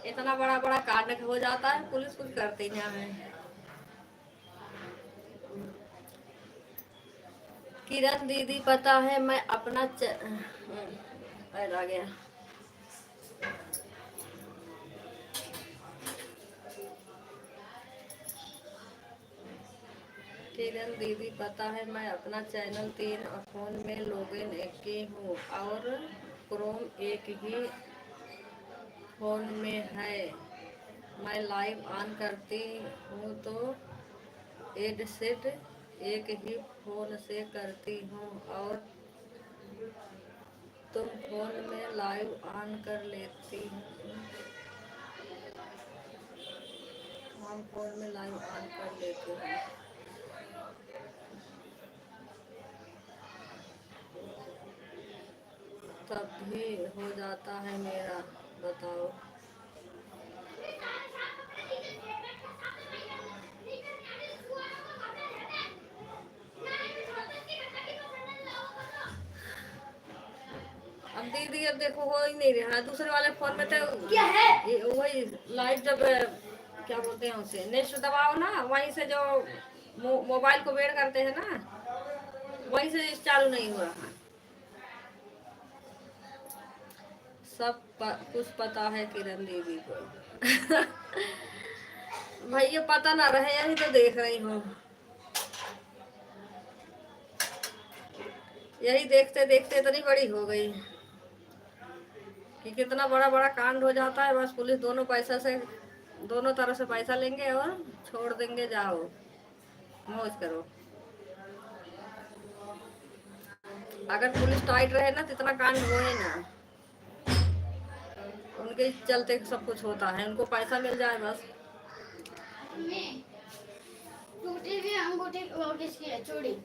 इतना बड़ा बड़ा कांड हो जाता है, पुलिस कुछ करती नहीं है। किरण दीदी पता है मैं अपना आ गया। किरण दीदी पता है मैं अपना चैनल 3 फोन में लॉगिन की हूँ और क्रोम एक ही फोन में है। मैं लाइव ऑन करती हूँ तो एड सेट एक ही फोन से करती हूँ और तुम फोन में लाइव ऑन कर लेती हूँ। हम फोन में लाइव ऑन कर लेते हैं। तब भी हो जाता है मेरा, बताओ। अब दीदी अब देखो हो ही नहीं रहा, दूसरे वाले फोन में तो क्या है वही लाइव, जब क्या बोलते हैं उसे, नेट दबाओ ना, वहीं से जो मोबाइल को वेड करते हैं ना, वहीं से चालू नहीं हो रहा। सब कुछ पता है किरण दीदी को। भैया पता ना रहे, यही तो देख रही हूँ, यही देखते देखते इतनी बड़ी हो गई कि कितना बड़ा बड़ा कांड हो जाता है। बस पुलिस दोनों पैसा से, दोनों तरफ से पैसा लेंगे और छोड़ देंगे, जाओ मौज करो। अगर पुलिस टाइट रहे ना तो इतना कांड हो ही ना, उनके चलते सब कुछ होता है, उनको पैसा मिल जाए बस। टूटी भी अंगूठी और किसकी है, चूड़ी।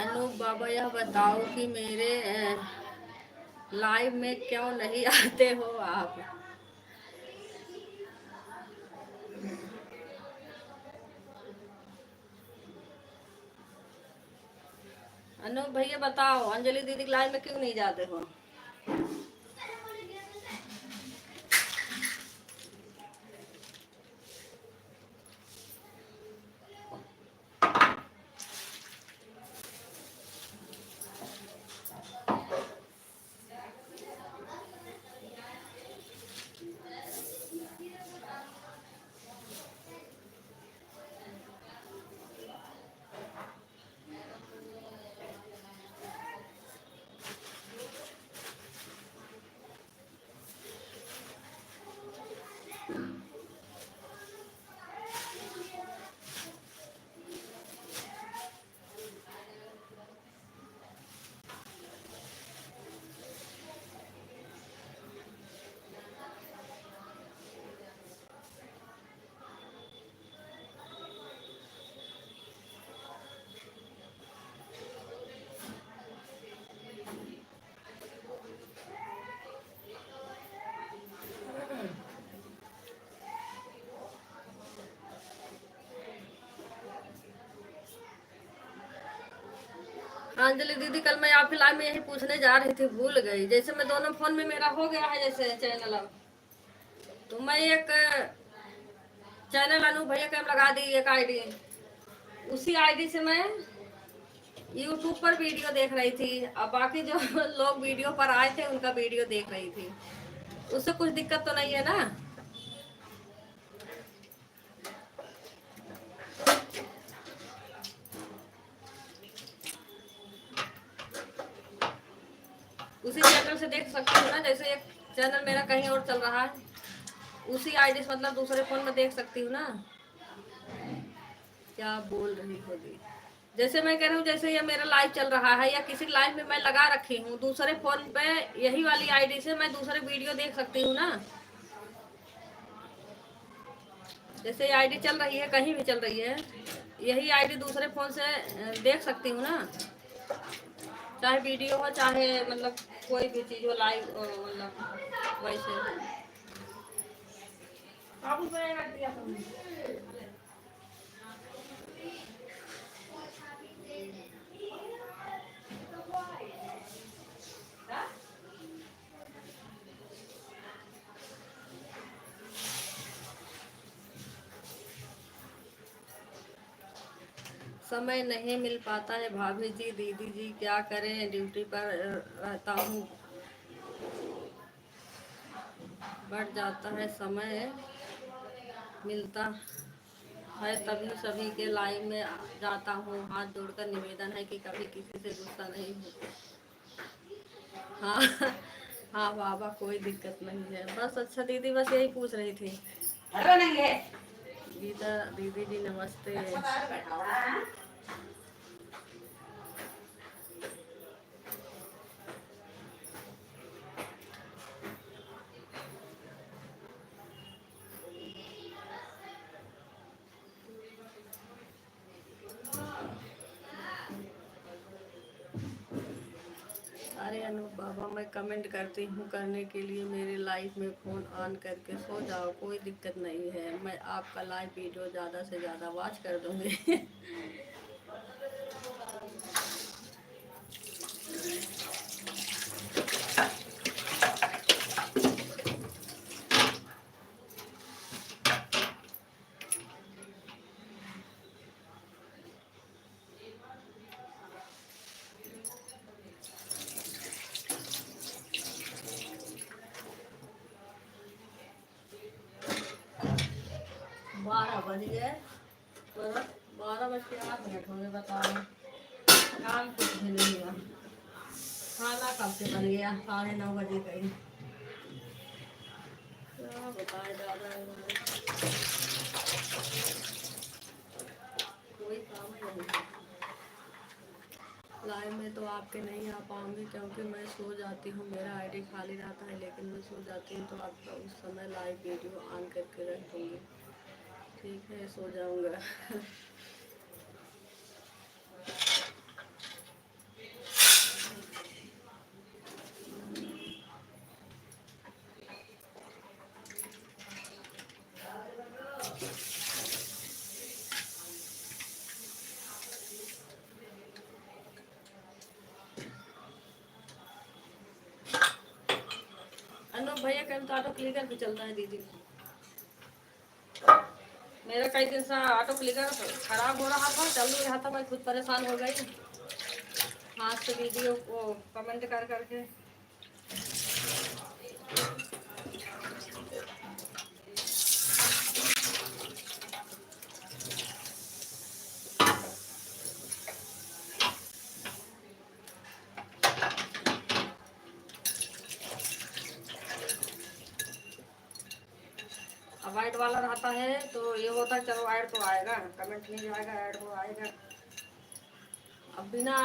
अनूप बाबा यह बताओ कि मेरे लाइव में क्यों नहीं आते हो आप। अनूप भैया बताओ, अंजलि दीदी लाइव में क्यों नहीं जाते हो। अंजलि दीदी कल मैं आपके लाइव में यही पूछने जा रही थी, भूल गई। जैसे मैं दोनों फोन में मेरा हो गया है जैसे चैनल, अब तो मैं एक चैनल अनु भैया का लगा दी, एक आईडी। उसी आईडी से मैं यूट्यूब पर वीडियो देख रही थी, अब बाकी जो लोग वीडियो पर आए थे उनका वीडियो देख रही थी। उससे कुछ दिक्कत तो नहीं है ना। उसी चैनल से देख सकती हूँ ना। जैसे एक चैनल मेरा कहीं और चल रहा है, उसी आईडी से मतलब दूसरे फोन में देख सकती हूँ ना। क्या बोल रही होगी। जैसे मैं कह रही हूँ, जैसे ये मेरा लाइव चल रहा है या किसी लाइव में मैं लगा रखी हूँ दूसरे फोन पे, यही वाली आईडी से मैं दूसरे वीडियो देख सकती हूँ ना। जैसे ये आईडी चल रही है, कहीं भी चल रही है, यही आईडी दूसरे फोन से देख सकती हूँ ना। चाहे वीडियो हो, चाहे मतलब कोई भी चीज हो लाइव, मतलब वैसे। आप उसमें रख दिया था। समय नहीं मिल पाता है भाभी जी, दीदी जी क्या करें, ड्यूटी पर रहता हूँ, बढ़ जाता है समय मिलता है तभी सभी के लाइव में जाता हूँ। हाथ जोड़कर निवेदन है कि कभी किसी से गुस्सा नहीं हो। हाँ हाँ बाबा, कोई दिक्कत नहीं है बस। अच्छा दीदी, बस यही पूछ रही थी। गीता दीदी जी नमस्ते। अरे अनूप बाबा, मैं कमेंट करती हूँ करने के लिए, मेरे लाइव में फ़ोन ऑन करके सो जाओ, कोई दिक्कत नहीं है। मैं आपका लाइव वीडियो ज़्यादा से ज़्यादा वॉच कर दूँगी। 12 बज गए, 12:08 हो गए। बताओ, काम कुछ भी नहीं हुआ। खाना कब से बन गया, 9:30 बजे गई। क्या बताए दादा, कोई काम नहीं है। लाइव में तो आपके नहीं आ पाऊंगी क्योंकि मैं सो जाती हूँ, मेरा आईडी खाली रहता है, लेकिन मैं सो जाती हूँ तो आपका उस समय लाइव वीडियो ऑन करके रखूँगी। ठीक है, सो जाऊँगा। भैया कहते तो ऑटो क्लिकर भी चलता है दीदी। मेरा कई दिन से ऑटो क्लिकर खराब हो रहा था, चल नहीं रहा था, मैं खुद परेशान हो गई हाथ से वीडियो वो कमेंट कर करके। अब ऐड वाला रहता है तो ये होता है चलो ऐड तो आएगा, कमेंट नहीं आएगा, ऐड तो आएगा। अब बिना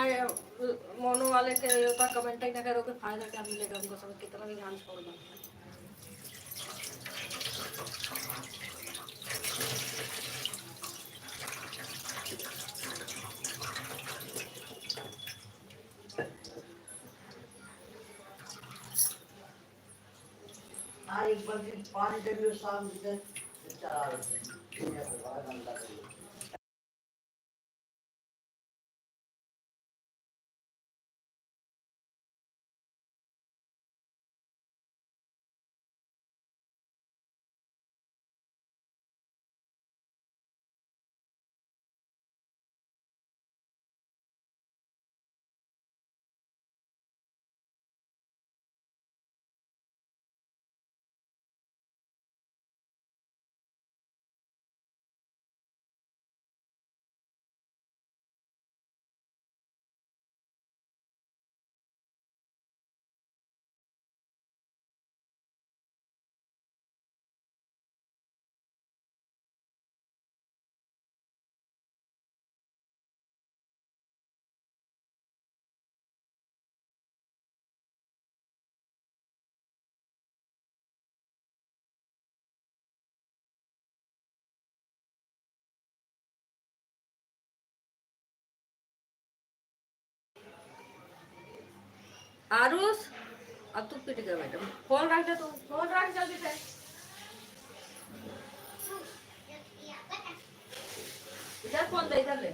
मोनो वाले के ये होता कमेंट ही ना करोगे फायदा क्या मिलेगा उनको, सब कितना भी ध्यान छोड़ दो। एक बार 5 इंटरव्यू शाम चला आरुष अब तू पिट गया मैडम, फोन रख दे, तू फोन रख जल्दी से, इधर फोन दे, इधर ले।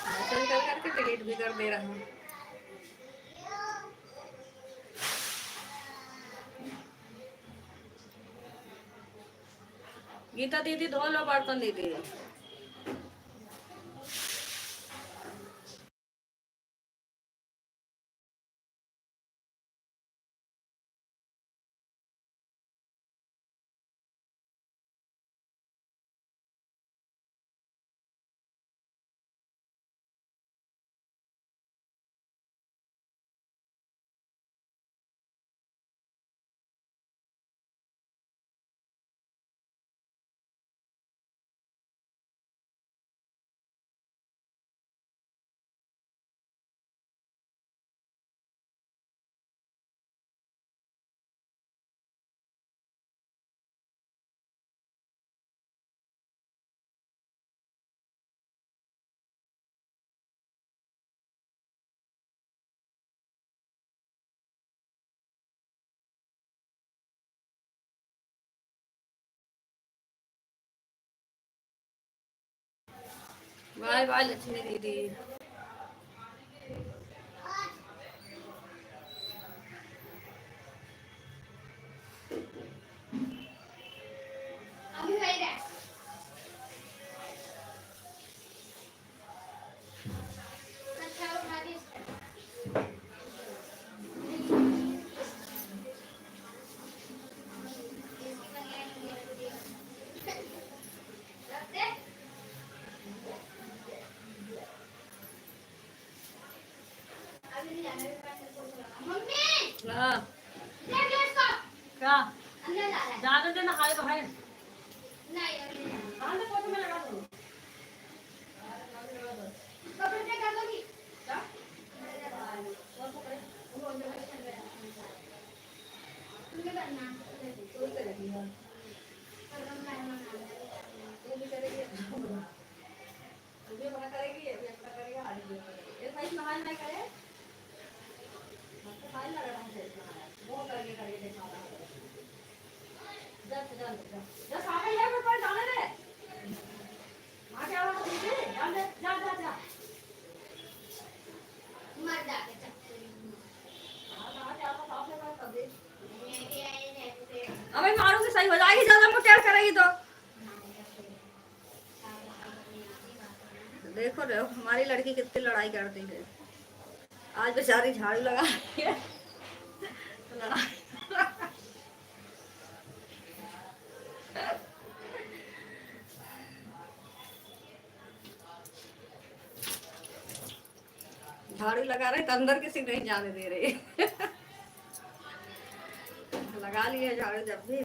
मैसेज कर करके डिलीट भी कर दे रहा हूँ। गीता दीदी धो लो बर्तन दीदी। बाय बाय लक्ष्मी दीदी। हाँ क्या ज्यादा देना खाए तो है अबे मारूंगी सही हो जाएगी, ज्यादा मुझे करेगी तो देखो देखो हमारी लड़की कितनी लड़ाई करती है। आज बेचारी झाड़ू लगा रही है तो लड़ाई झाड़ू लगा रहे तो अंदर किसी नहीं जाने दे रही लगा लिए झाड़ू जब भी।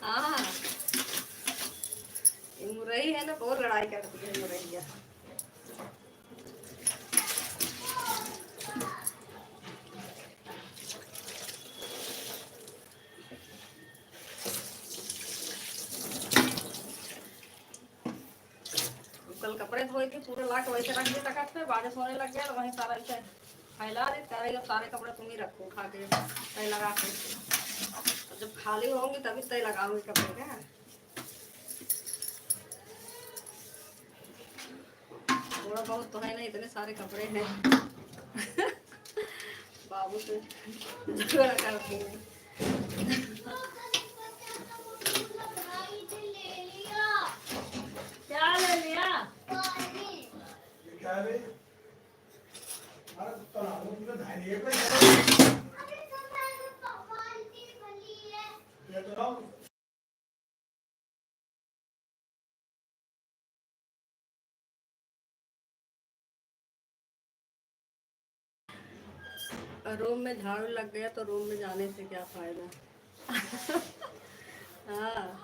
हाँ ये मुरई है ना, बहुत लड़ाई करती है मुरैया। कल कपड़े धोए थे पूरे ला के वैसे रख दिए तखत पे, बारिश होने लग गया तो वहीं सारा ऐसे फैला दे करे, सारे कपड़े तुम ही रखो उठा के तय लगा के। जब खाली होंगी तभी तय लगाऊंगी कपड़े का। थोड़ा बहुत तो है ना, इतने सारे कपड़े हैं बाबू से झगड़ा करती हूँ। क्या ले लिया? रूम में झाड़ू लग गया तो रूम में जाने से क्या फायदा हाँ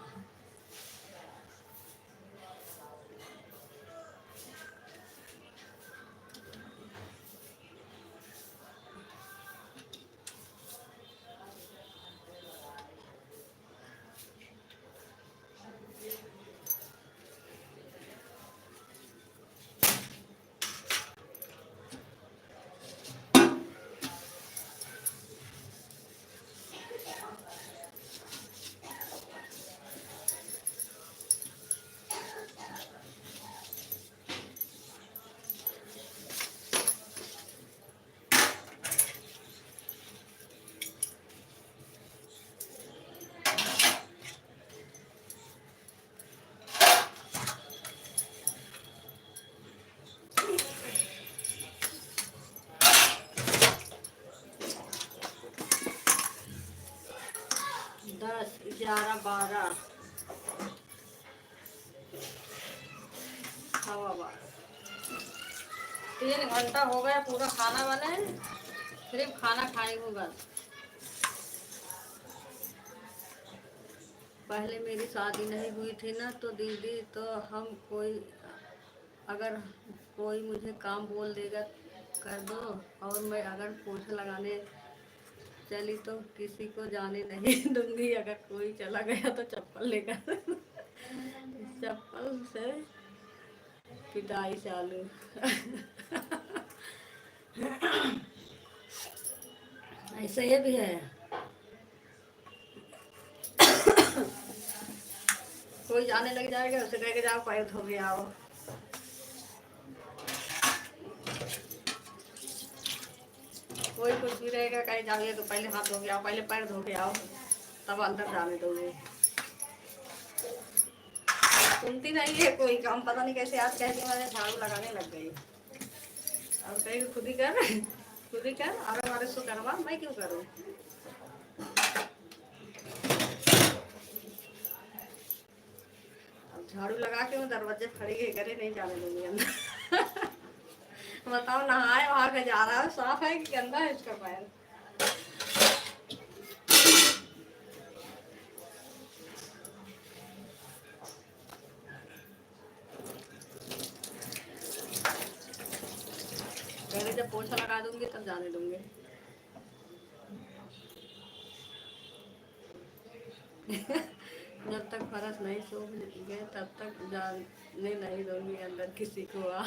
दस 11 12 सवा 12 3 घंटा हो गया पूरा खाना बने, सिर्फ खाना खाएंगे बस। पहले मेरी शादी नहीं हुई थी ना तो दीदी तो हम कोई अगर कोई मुझे काम बोल देगा कर दो, और मैं अगर पोछा लगाने चली तो किसी को जाने नहीं दूंगी, अगर कोई चला गया तो चप्पल लेकर चप्पल से पिटाई चालू ऐसे ये भी है। कोई जाने लग जाएगा उसे कह के जाओ पैर धो के आओ। कोई कुछ भी रहेगा कहीं जाओगे तो पहले हाथ धो के आओ, पहले पैर धो के आओ तब अंदर जाने दोगे। सुनती नहीं है कोई काम, पता नहीं कैसे आज कहती मैंने झाड़ू लगाने लग गई और कहीं खुद ही कर और हमारे सो करवा, मैं क्यों करूँ। अब झाड़ू लगा के मैं दरवाजे खड़ी के करे नहीं जाने दूंगी अंदर बताओ नहाए वहां का जा रहा है, साफ है कि गंदा है इसका पैर। जब पोछा लगा दूंगी तब जाने दूंगी। जब तक फर्श नहीं सूख गए तब तक जाने नहीं दूंगी अंदर किसी को आ।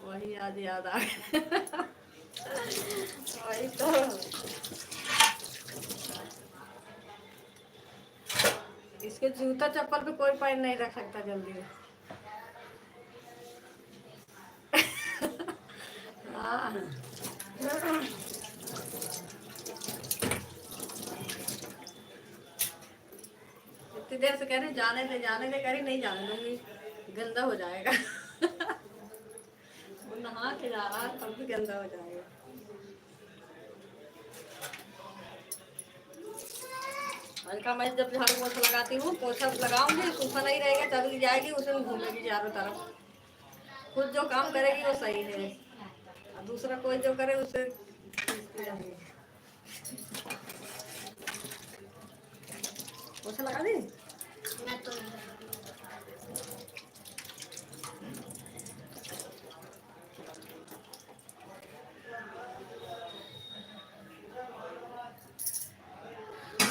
वही आज याद आ गया। वही तो। इसके जूता चप्पल पे कोई पैर नहीं रख सकता जल्दी। हाँ, इतनी देर से कह रही जाने दे कह रही नहीं जाने दूंगी, गंदा हो जाएगा। वो नहा के जा रहा है तब भी गंदा हो जाएगा। हल्का मैं जब झाड़ू पोछा लगाती हूँ, पोछा लगाऊंगी सूखा नहीं रहेगा, चली जाएगी उसमें घूमेगी चारों तरफ। खुद जो काम करेगी वो सही है, और दूसरा कोई जो करे उसे पोछा लगा दी। मैं तो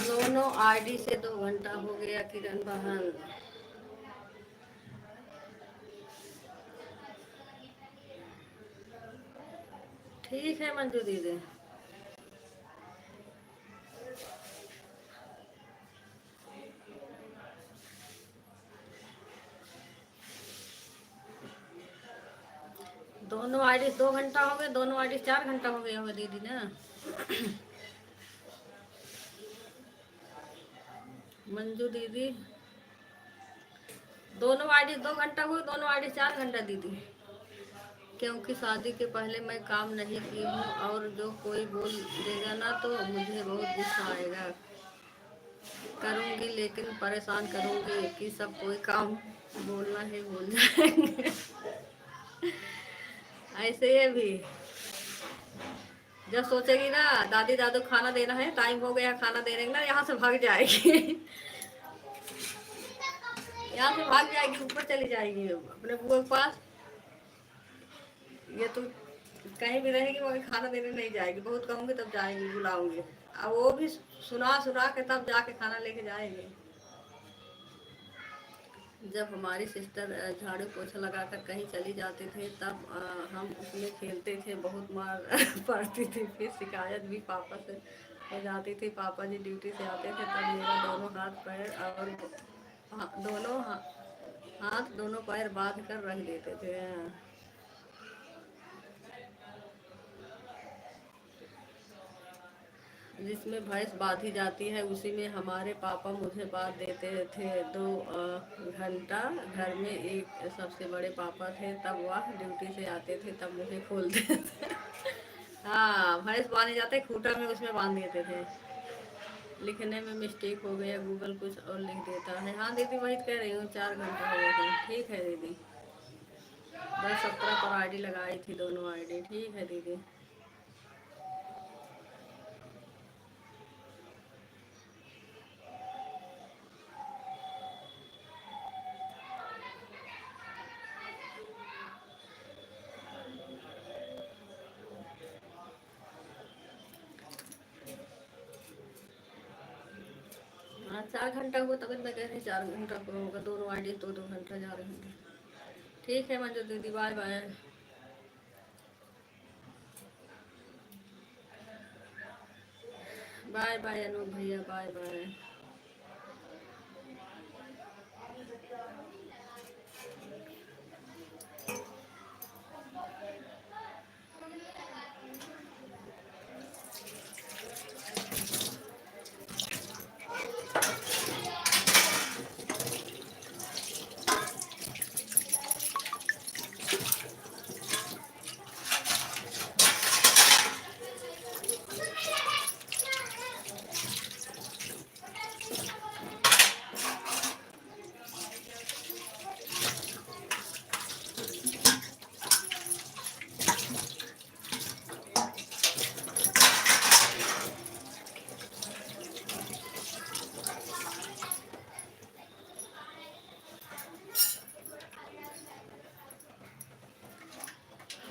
दोनों आईडी से 2 घंटा हो गया किरण बहन। ठीक है मंजू दीदी। दोनों आईडी 2 घंटा हो गए, दोनों आईडी 4 घंटा हो गया होगा दीदी ना। मंजू दीदी दोनों आईडी 2 घंटा हुए, दोनों आईडी 4 घंटा दीदी। क्योंकि शादी के पहले मैं काम नहीं की हूँ, और जो कोई बोल देगा ना तो मुझे बहुत गुस्सा आएगा। करूँगी लेकिन परेशान करूँगी कि सब कोई काम बोलना है बोल जाएंगे। ऐसे ये भी जब सोचेगी ना दादी दादू खाना देना है, टाइम हो गया खाना देने का, यहाँ से भाग जाएगी। यहाँ से भाग जाएगी, ऊपर चली जाएगी अपने बुआ के पास। ये तो कहीं भी रहेगी वो खाना देने नहीं जाएगी, बहुत कहूँगी तब जाएगी, बुलाऊंगी। अब वो भी सुना सुना के तब जाके खाना लेके जाएगी। जब हमारी सिस्टर झाड़ू पोछा लगाकर कहीं चली जाते थे तब हम उसमें खेलते थे, बहुत मार पड़ती थी, फिर शिकायत भी पापा से हो जाती थी। पापा जी ड्यूटी से आते थे तब मेरा दोनों हाथ पैर और दोनों पैर बांध कर रख देते थे। जिसमें भैंस बांधी जाती है उसी में हमारे पापा मुझे बांध देते थे 2 घंटा। घर में एक सबसे बड़े पापा थे, तब वह ड्यूटी से आते थे तब मुझे खोलते थे। हाँ, भैंस बांधे जाते खूंटा में, उसमें बांध देते थे। लिखने में मिस्टेक हो गया, गूगल कुछ और लिख देता है। हाँ दीदी वही कह रही हूँ, 4 घंटा हो गए। ठीक है दीदी। 10-17 पर आईडी लगाई थी, दोनों आईडी। ठीक है दीदी। हाँ 4 घंटा हुआ, तभी मैं कह रही 4 घंटा को होगा, दोनों आईडी 2-2 घंटा जा रहे होंगे। ठीक है मंजू दीदी, bye bye. Bye bye Anoop भैया, बाय बाय।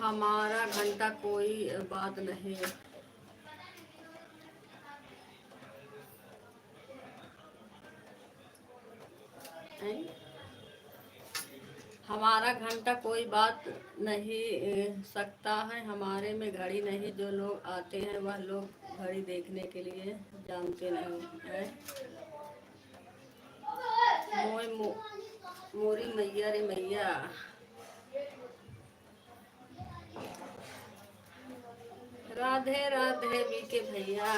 हमारा घंटा कोई बात नहीं है। हमारा घंटा कोई बात नहीं सकता है, हमारे में घड़ी नहीं। जो लोग आते हैं वह लोग घड़ी देखने के लिए जानते नहीं है। मोरी मैया रे मैया, राधे राधे बीके भैया।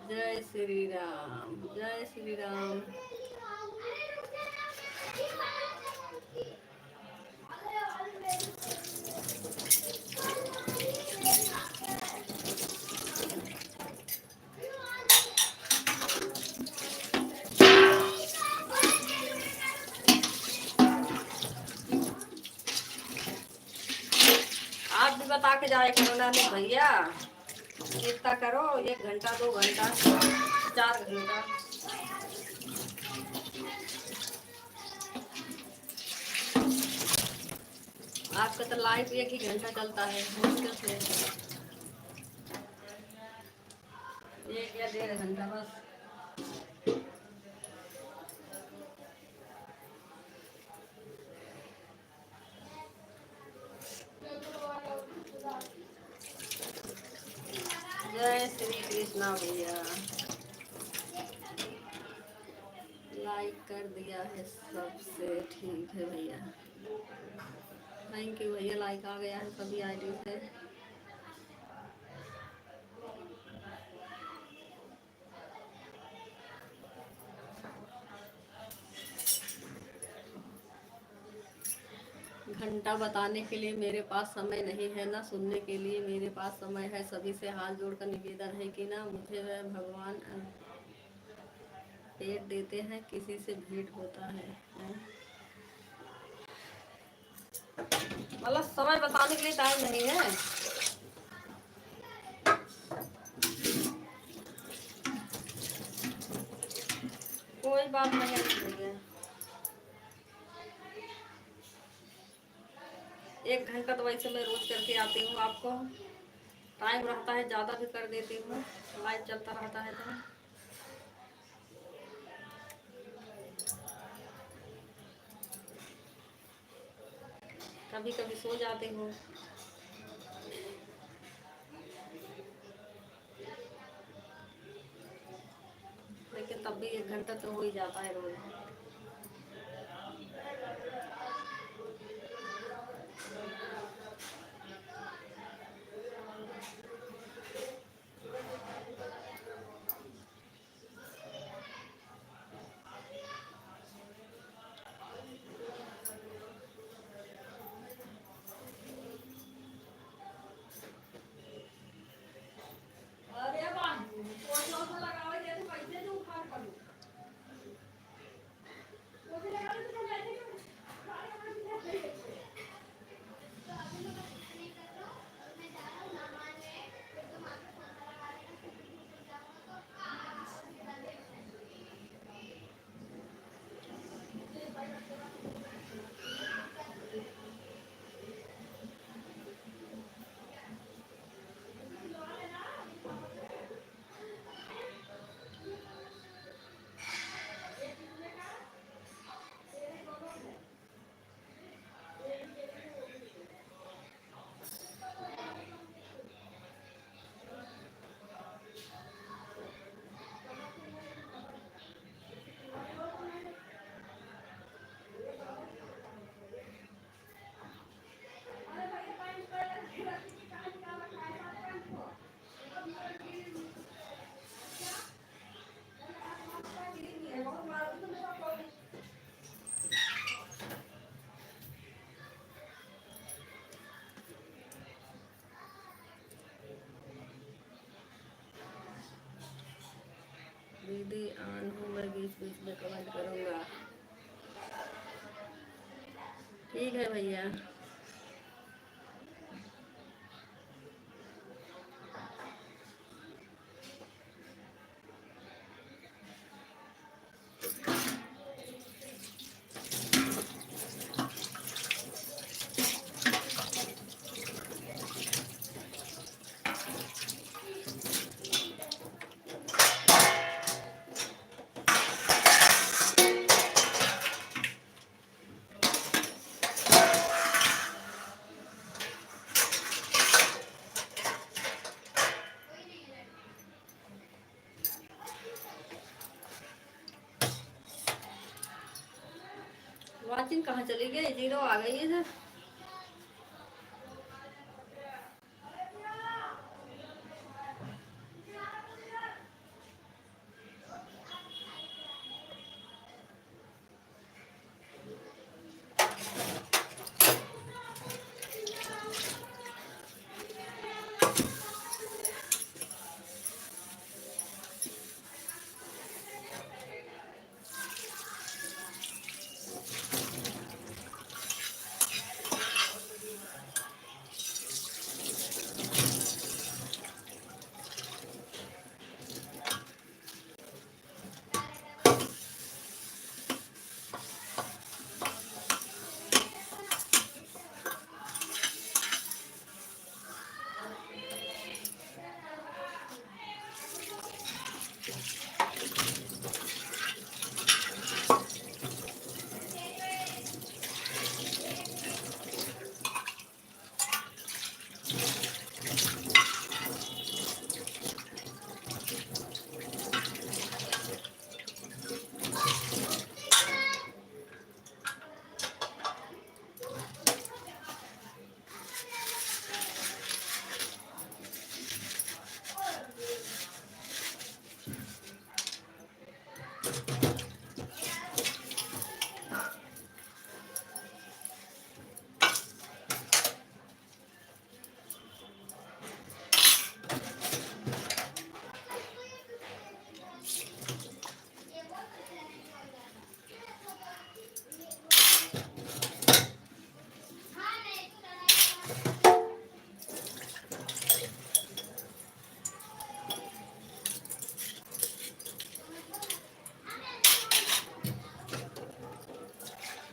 जय श्री राम, जय श्री राम। आप भी बता के जाए करो ना भैया, इतना करो 1 घंटा 2 घंटा 4 घंटा। आपका तो लाइफ 1 ही घंटा चलता है मुश्किल से, 1 या 1.5 घंटा बस। जय श्री कृष्णा भैया, लाइक कर दिया है सबसे, ठीक है भैया, थैंक यू भैया। लाइक आ गया है सभी आईडी से। घंटा बताने के लिए मेरे पास समय नहीं है, ना सुनने के लिए मेरे पास समय है। सभी से हाथ जोड़कर निवेदन है कि ना मुझे वह भगवान पेट देते हैं, किसी से भेंट होता है। मतलब समय बताने के लिए टाइम नहीं है। कोई बात नहीं है। 1 घंटा तो वैसे मैं रोज करके आती हूँ, आपको टाइम रहता है ज़्यादा भी कर देती हूँ, लाइव चलता रहता है तो। कभी कभी सो जाती हूँ, लेकिन तब भी 1 घंटा तो हो ही जाता है रोज। दीदी ऑन हूँ मैं, बीच बीच में कमेंट करूँगा। ठीक है भैया। वाचिन कहाँ चली गई? जीरो आ गई है इधर।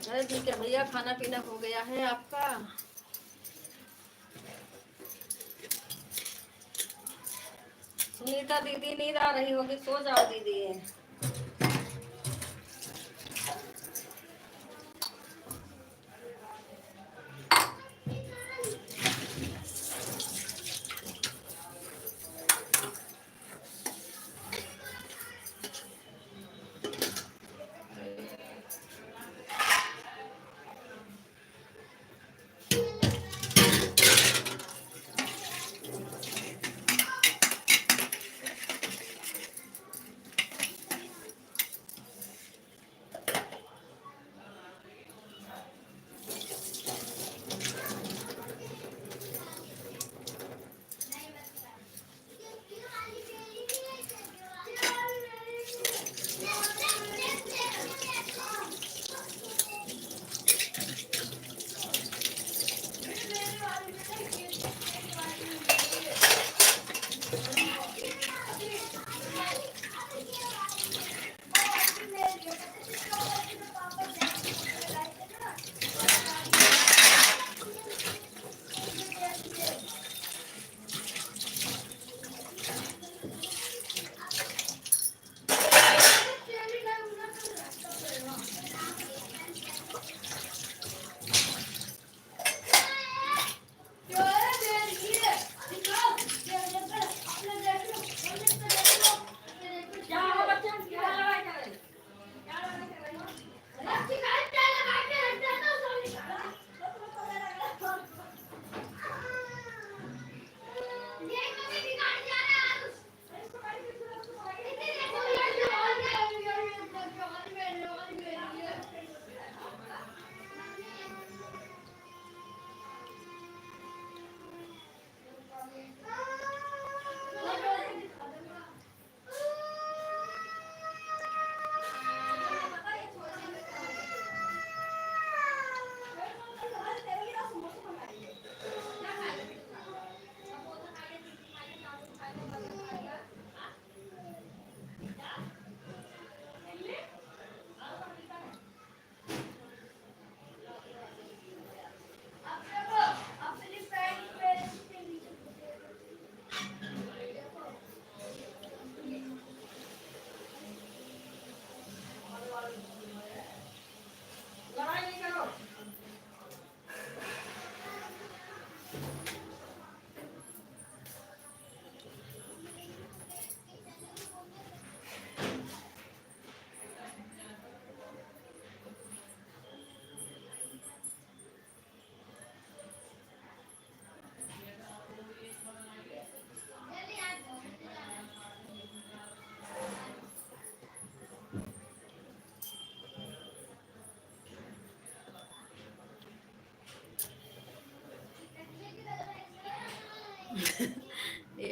अरे ठीक है भैया, खाना पीना हो गया है आपका? सुनीता दीदी नींद आ रही होगी, सो जाओ दीदी।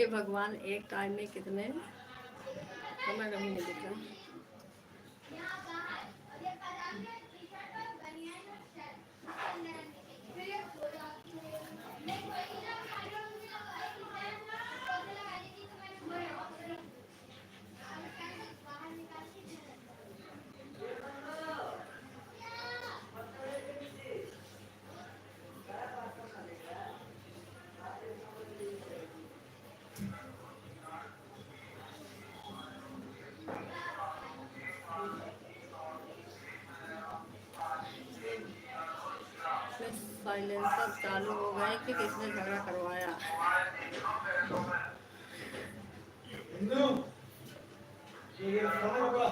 हे भगवान, एक टाइम में कितने समय कभी नहीं दिख रहा। साइलेंसर चालू हो गए कि किसने झगड़ा करवाया। हिंदू ये खाने होगा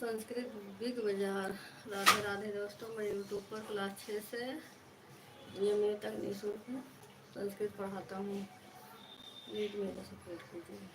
संस्कृत बिग बाजार। राधे राधे दोस्तों, मैं यूट्यूब पर क्लास 6 से ये तक निःशुल्क संस्कृत पढ़ाता हूँ। प्लीज मेरा सपोर्ट कीजिए।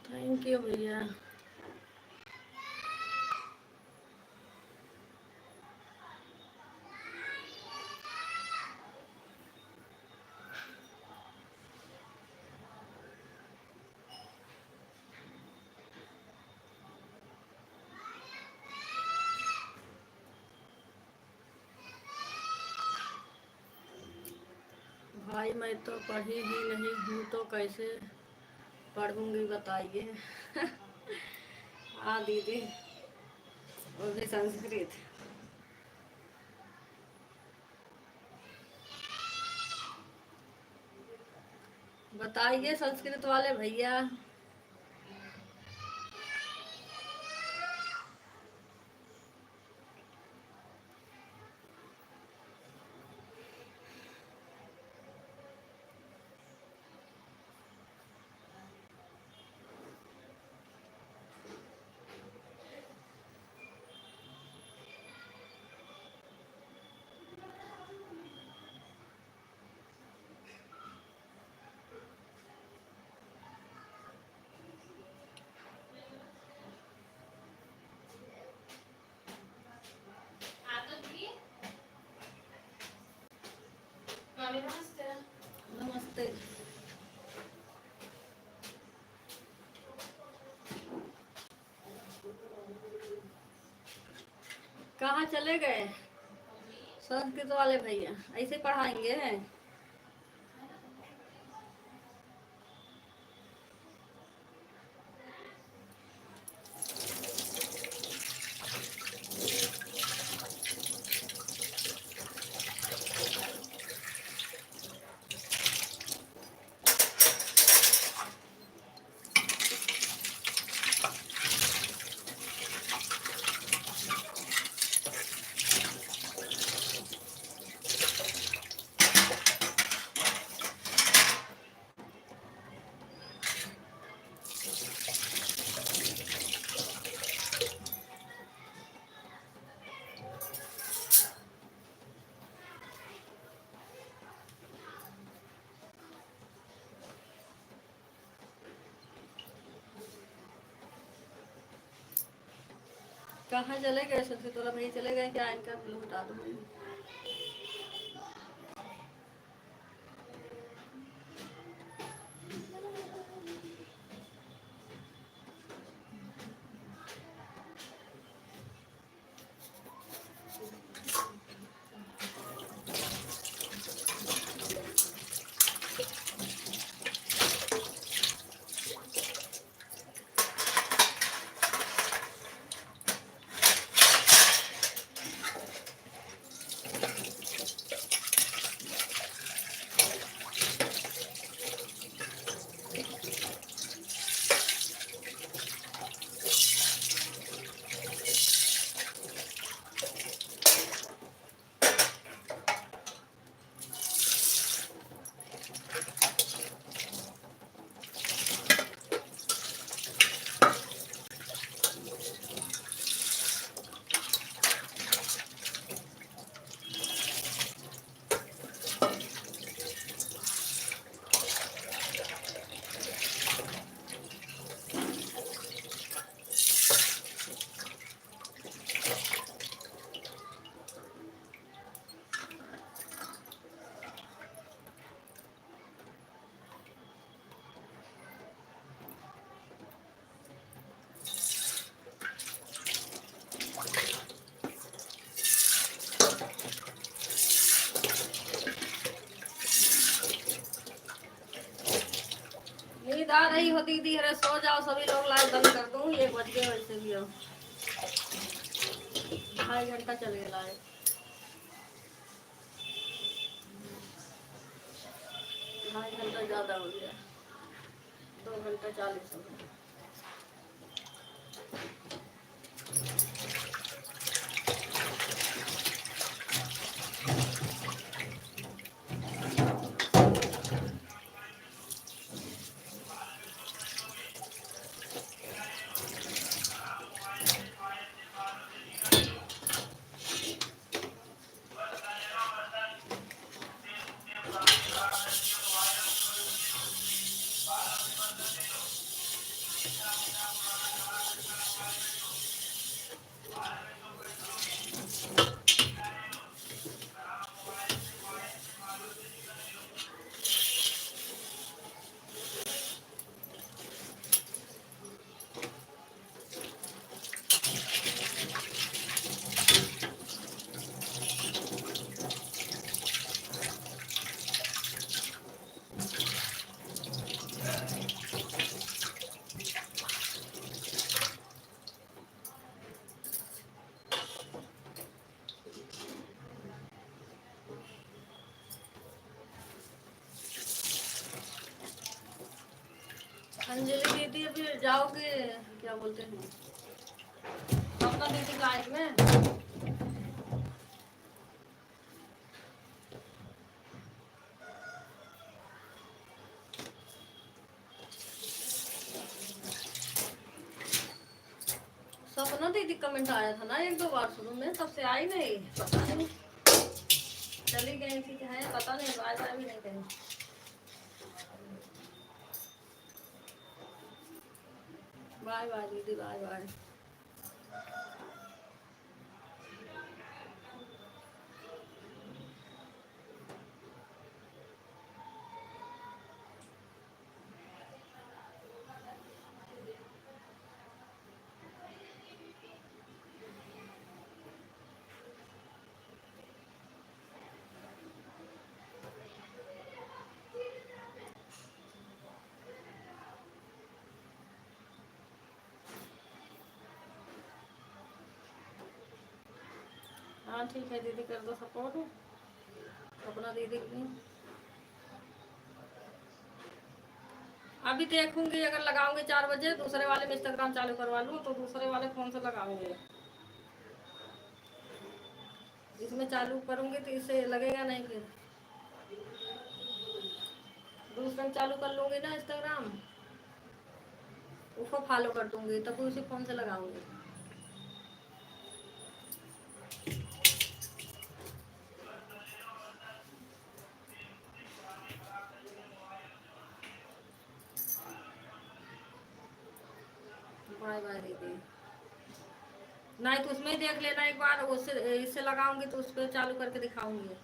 थैंक यू भैया। भाई मैं तो पढ़ी ही नहीं हूँ तो कैसे पढ़ूंगी बताइए। हाँ दीदी, वो भी संस्कृत। बताइए संस्कृत वाले भैया। नमस्ते। कहाँ चले गए संस्कृत वाले भैया? ऐसे पढ़ाएंगे? कहाँ चले गए संस्कृत वाला भैया? चले गए क्या? इनका बिल हटा दो। नींद आ रही हो दीदी, अरे सो जाओ सभी लोग, लाइट बंद कर दूँ, 1 बज गए वैसे भी अब 2.5 घंटा चल गया लाइट, 2.5 घंटा ज़्यादा हो गया, 2 घंटा 40 हो गया। अंजलि दीदी अभी जाओगे, क्या बोलते हैं, अपना दीदी लाइफ में सपना दीदी कमेंट आया था ना 1-2 बार शुरू में, तब से आई नहीं, पता नहीं चली गई थी कि है, पता नहीं, बाय बाय भी नहीं कहीं। बाय बाय दीदी, बाय बाय। हाँ ठीक है दीदी, कर दो सपोर्ट अपना दीदी की। अभी देखूंगी, अगर लगाऊंगी 4 बजे, दूसरे वाले में इंस्टाग्राम चालू करवा लूँ तो दूसरे वाले फ़ोन से लगाऊंगी, इसमें चालू करूंगी तो इससे लगेगा नहीं, फिर दूसरे में चालू कर लूंगी ना इंस्टाग्राम, उसको फॉलो कर दूंगी, तब उसी फ़ोन से लगाऊंगी। बाय बाय दीदी, नहीं तो उसमें ही देख लेना एक बार, उससे इससे लगाऊंगी तो उस पर चालू करके दिखाऊंगी।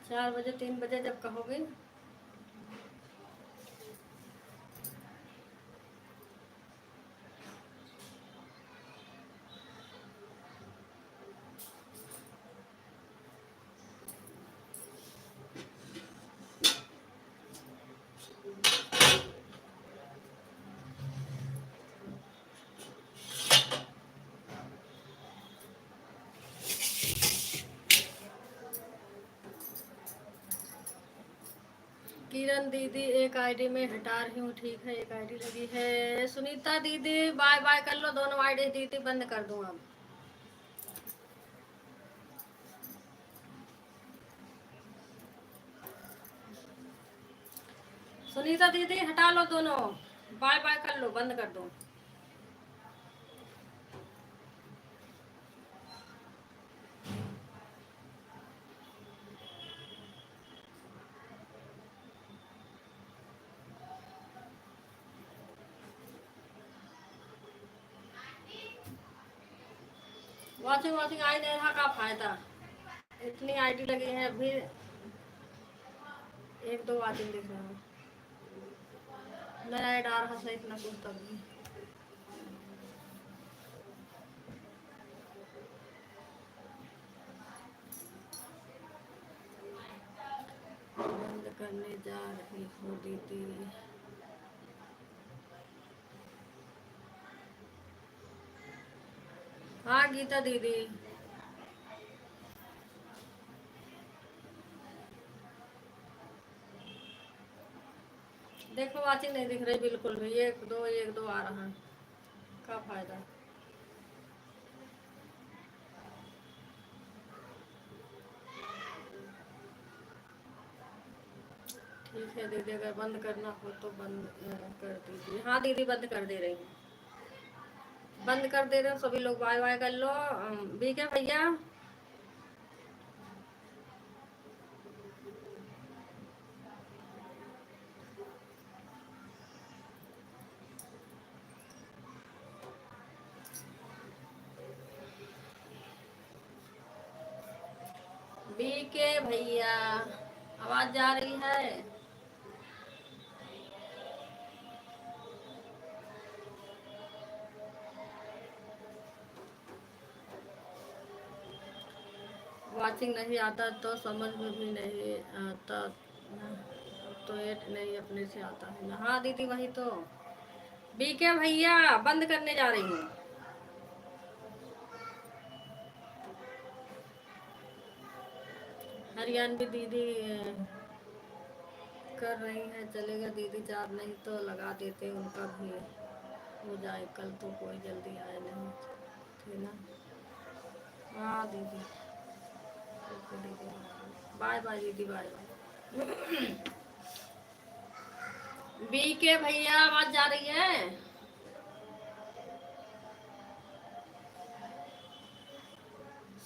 4 बजे 3 बजे जब कहोगे। किरण दीदी एक आईडी में हटा रही हूँ, ठीक है, एक आईडी लगी है। सुनीता दीदी बाय बाय कर लो, दोनों आईडी दीदी बंद कर दूँ अब। सुनीता दीदी हटा लो दोनों, बाय बाय कर लो, बंद कर दो। वॉचिंग आई नहीं रहा, का फायदा, इतनी आईडी लगी है, अभी 1-2 वॉचिंग दिख रहा है, नया ऐड आ रहा है इतना कुछ तब भी। करने जा रही हो दीदी। हाँ गीता दीदी। देखो वाचिंग नहीं दिख रही बिल्कुल भी, एक दो आ रहा है, क्या फायदा। ठीक है दीदी, अगर बंद करना हो तो बंद कर दीजिए। हाँ दीदी बंद कर दे रही हूँ, बंद कर दे रहे हो। सभी लोग बाय बाय कर लो। ठीक है भैया। बीके भैया आवाज जा रही है? वाचिंग नहीं आता तो समझ में भी नहीं आता, तो एट नहीं अपने से आता है ना। हाँ दीदी वही तो। बीके भैया बंद करने जा रही हूँ। हरियाणवी दीदी कर रही है, चलेगा दीदी। चार नहीं तो लगा देते, उनका भी हो जाए। कल तो कोई जल्दी आए नहीं थे ना। हाँ दीदी। ओके दीदी, बाय बाय दीदी, बाय बाय। बीके भैया आवाज जा रही है?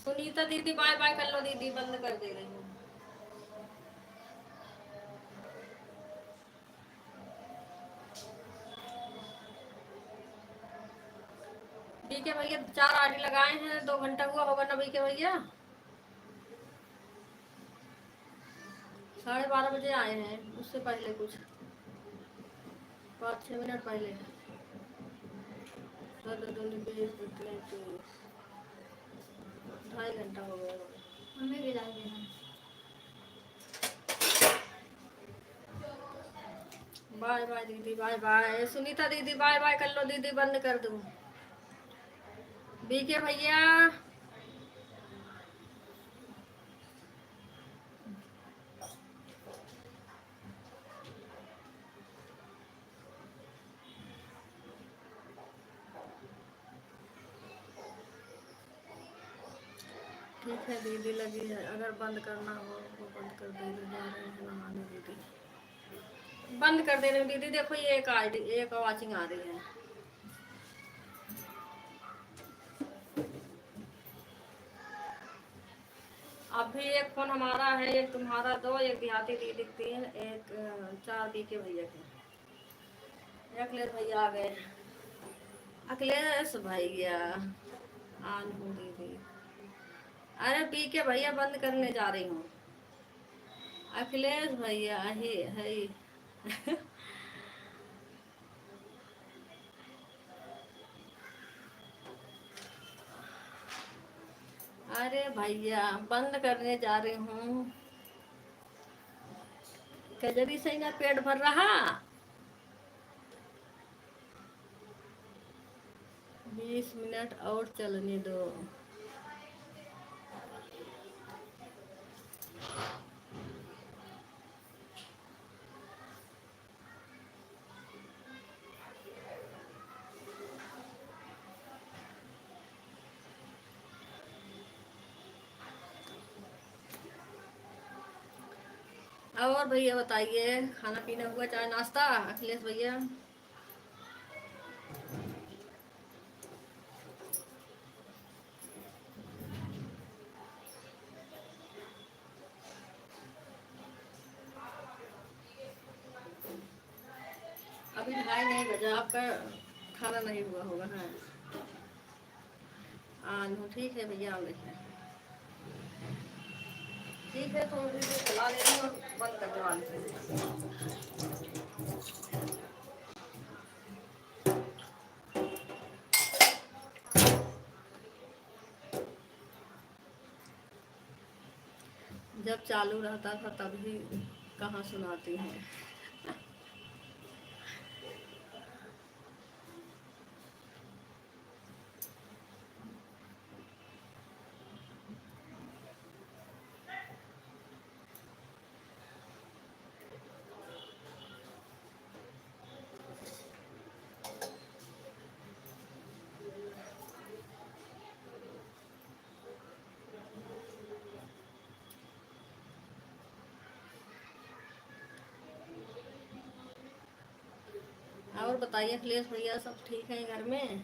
सुनीता दीदी बाय बाय कर लो दीदी, बंद कर दे रही हूँ। बीके भैया 4 आईडी लगाए हैं, 2 घंटा हुआ होगा ना बीके भैया? 12:30 बजे आए हैं, उससे पहले कुछ 5-6 मिनट पहले। तो 2.5 घंटा हो गया। हमें भी डाल देना। बाय बाय दीदी, बाय बाय। सुनीता दीदी बाय बाय कर लो दीदी, बंद कर दूँ। बीके भैया ठीक है दीदी, लगी है। अगर बंद करना हो तो बंद कर दे रहे, जा रहे हैं नहाने दीदी। बंद कर दे रहे दीदी। देखो ये एक आईडी, एक वाचिंग आ रही है। अभी एक फोन हमारा है, एक तुम्हारा, 2, एक देहाती दीदी 3, एक 4 बीके भैया के। अखिलेश भैया आ गए। अखिलेश भैया आन हूँ दीदी। अरे बीके भैया बंद करने जा रही हूँ। अखिलेश भैया है। अरे भैया बंद करने जा रही हूँ। कजरी से ना पेट भर रहा। 20 मिनट और चलने दो। और भैया बताइए, खाना पीना हुआ, चाय नाश्ता? अखिलेश भैया अभी 2:30 नहीं बजा, आपका खाना नहीं हुआ होगा। हाँ आन ठीक है भैया, आ गए। ठीक है तो मुझे चला ले रही हूँ और बंद करने वाली हूँ। जब चालू रहता था तभी कहाँ सुनाती हैं। और बताइए अखिलेश भैया, सब ठीक है घर में?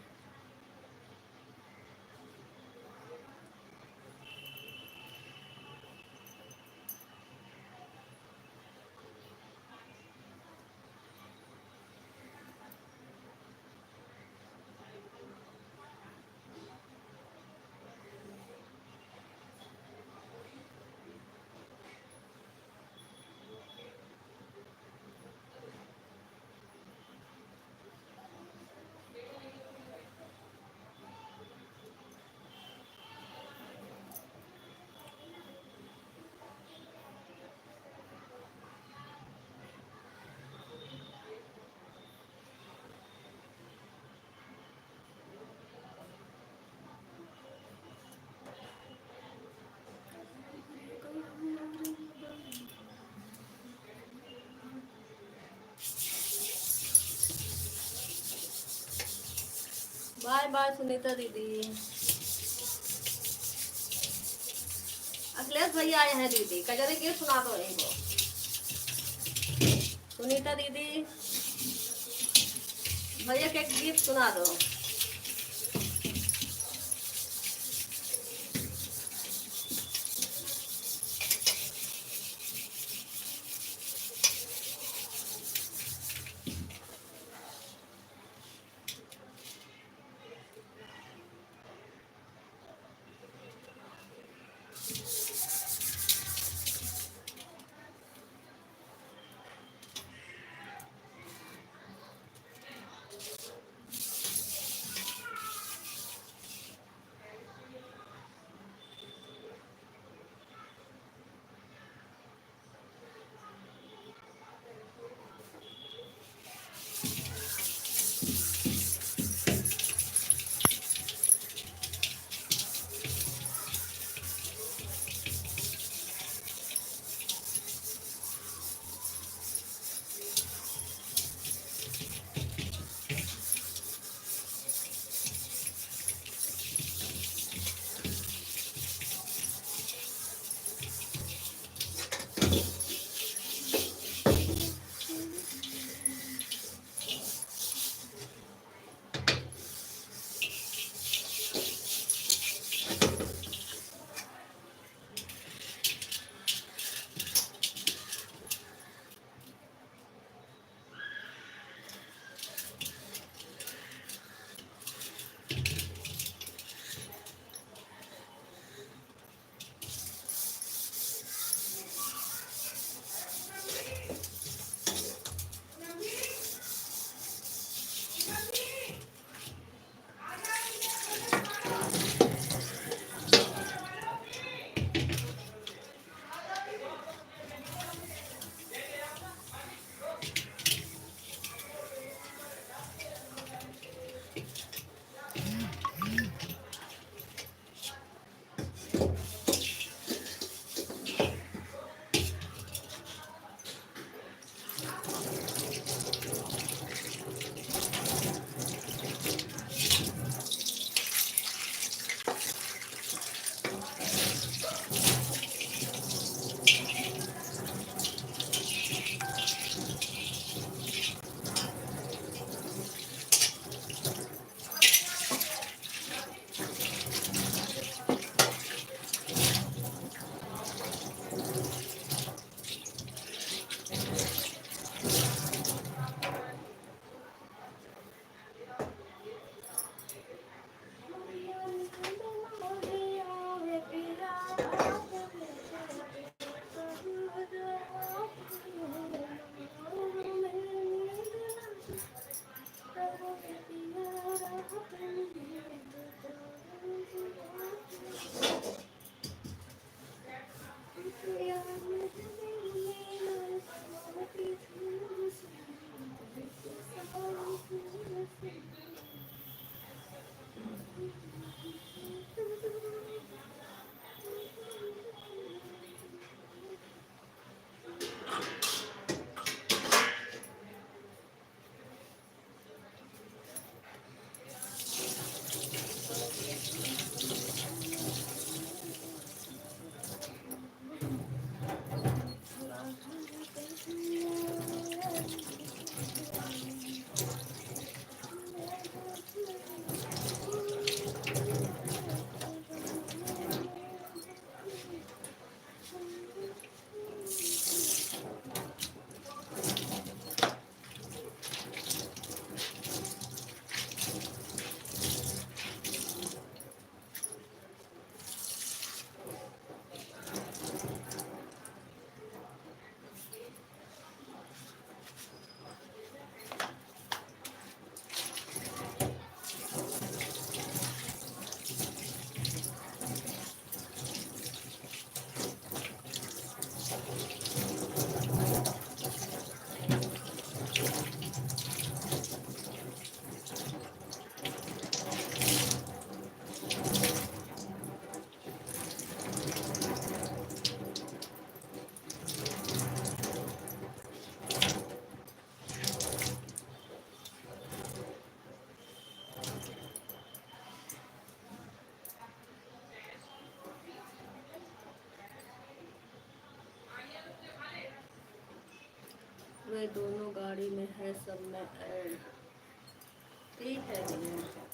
बाय बाय सुनीता दीदी। अखिलेश भैया आए हैं दीदी, कजरी गीत सुना दो इनको। सुनीता दीदी भैया के गीत सुना दो। ये दोनों गाड़ी में है सब में ऐड। ठीक है भैया।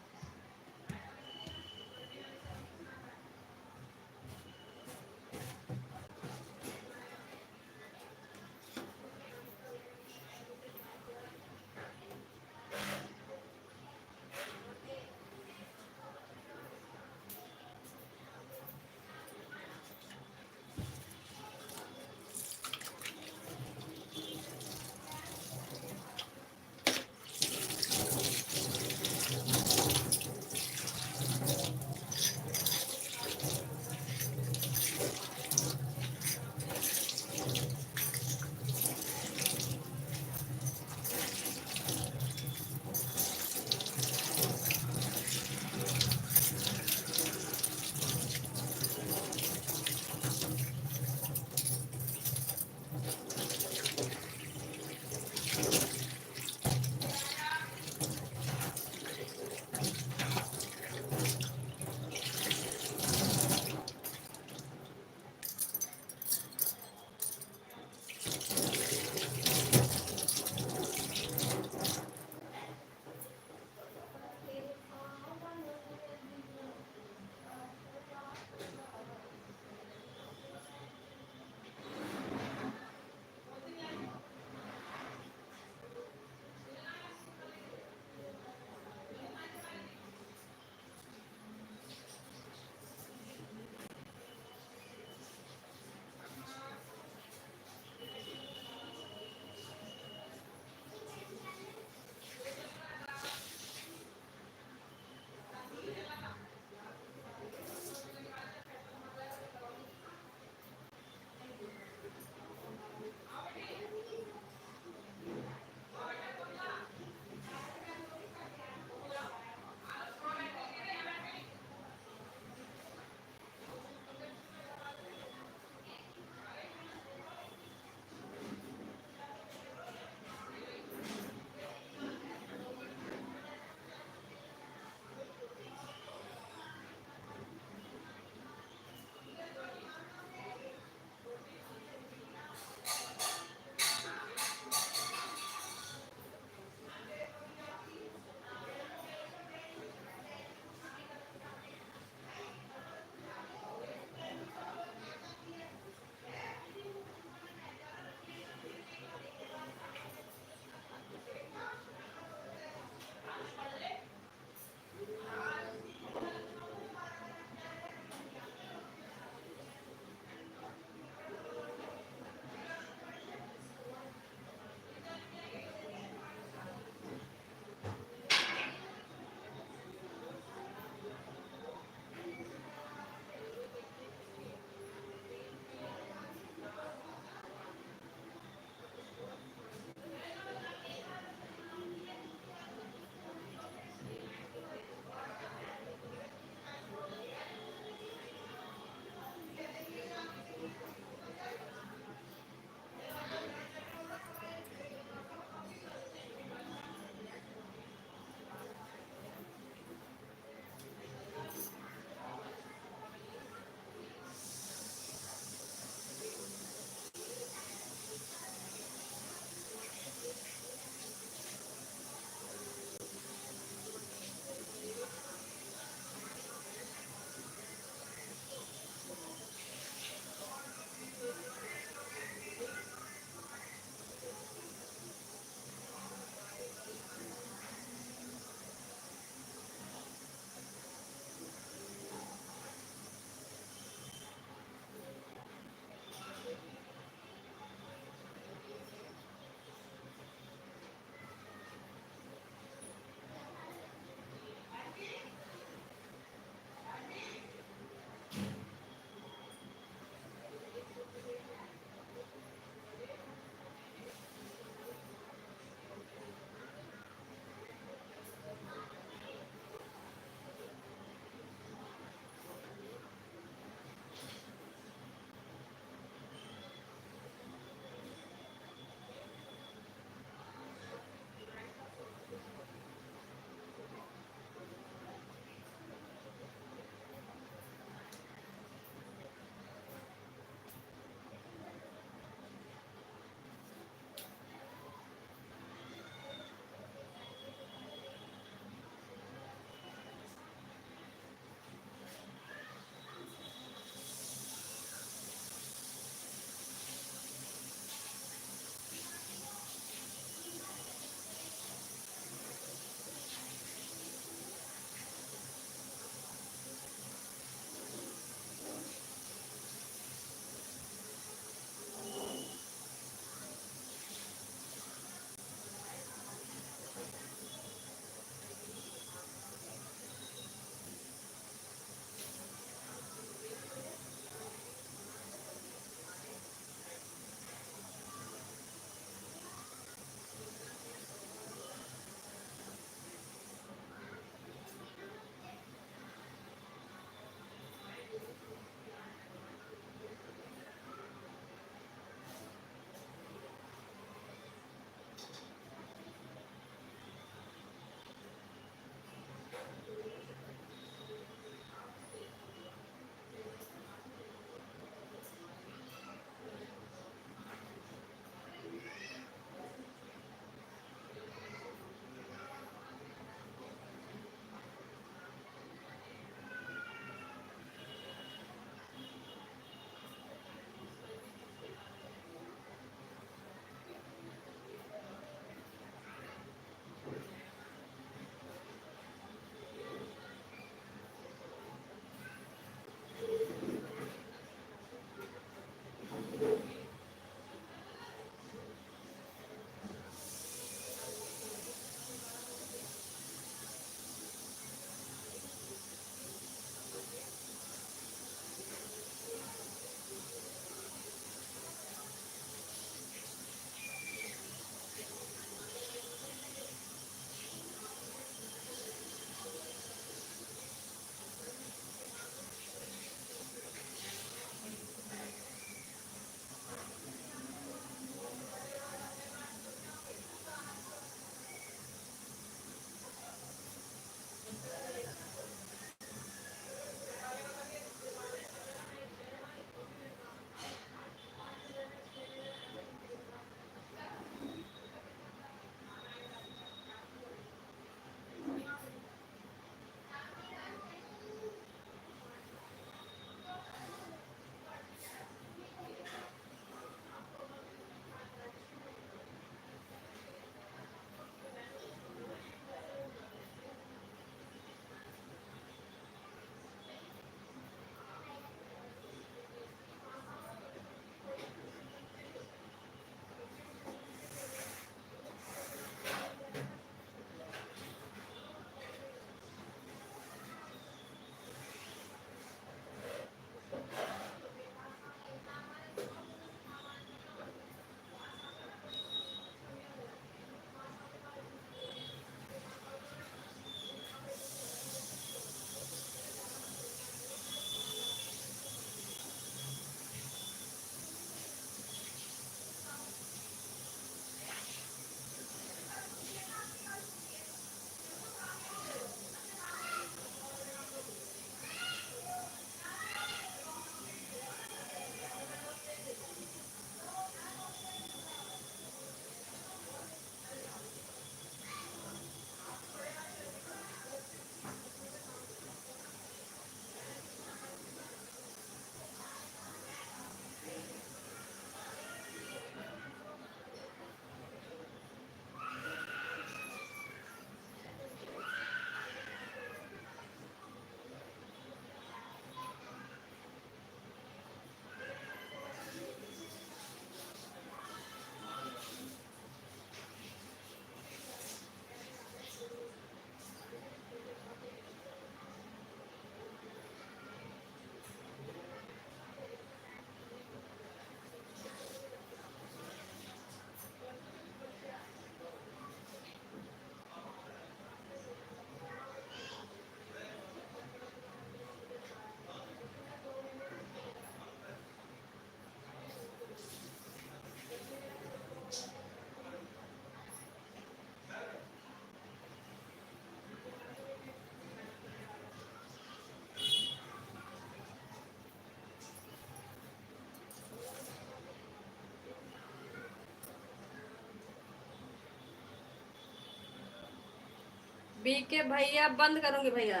बीके भैया बंद करूंगी भैया।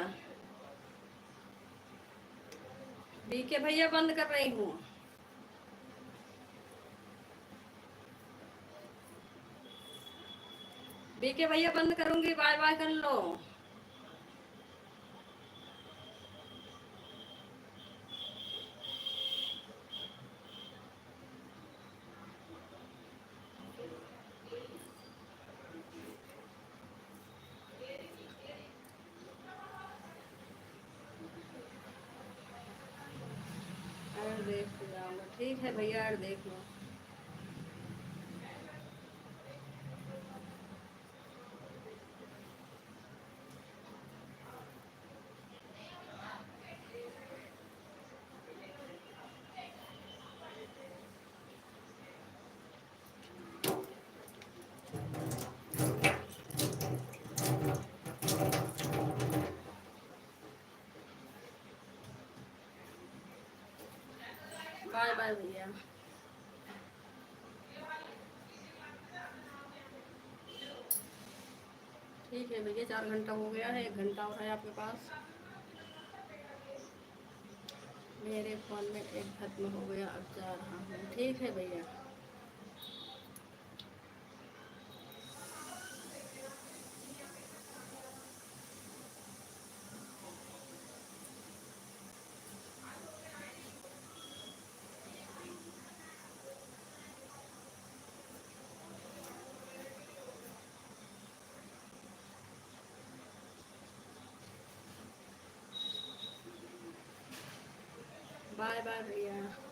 बीके भैया बंद कर रही हूँ। बीके भैया बंद करूंगी, बाय बाय कर लो। ऐड देख के जाऊंगा, ठीक है भैया, ऐड देख लो। बाय बाय भैया। ठीक है भैया, 4 घंटा हो गया है, 1 घंटा और है आपके पास। मेरे फ़ोन में एक खत्म हो गया, अब जा रहा हूँ। ठीक है भैया। बाय बाय भैया।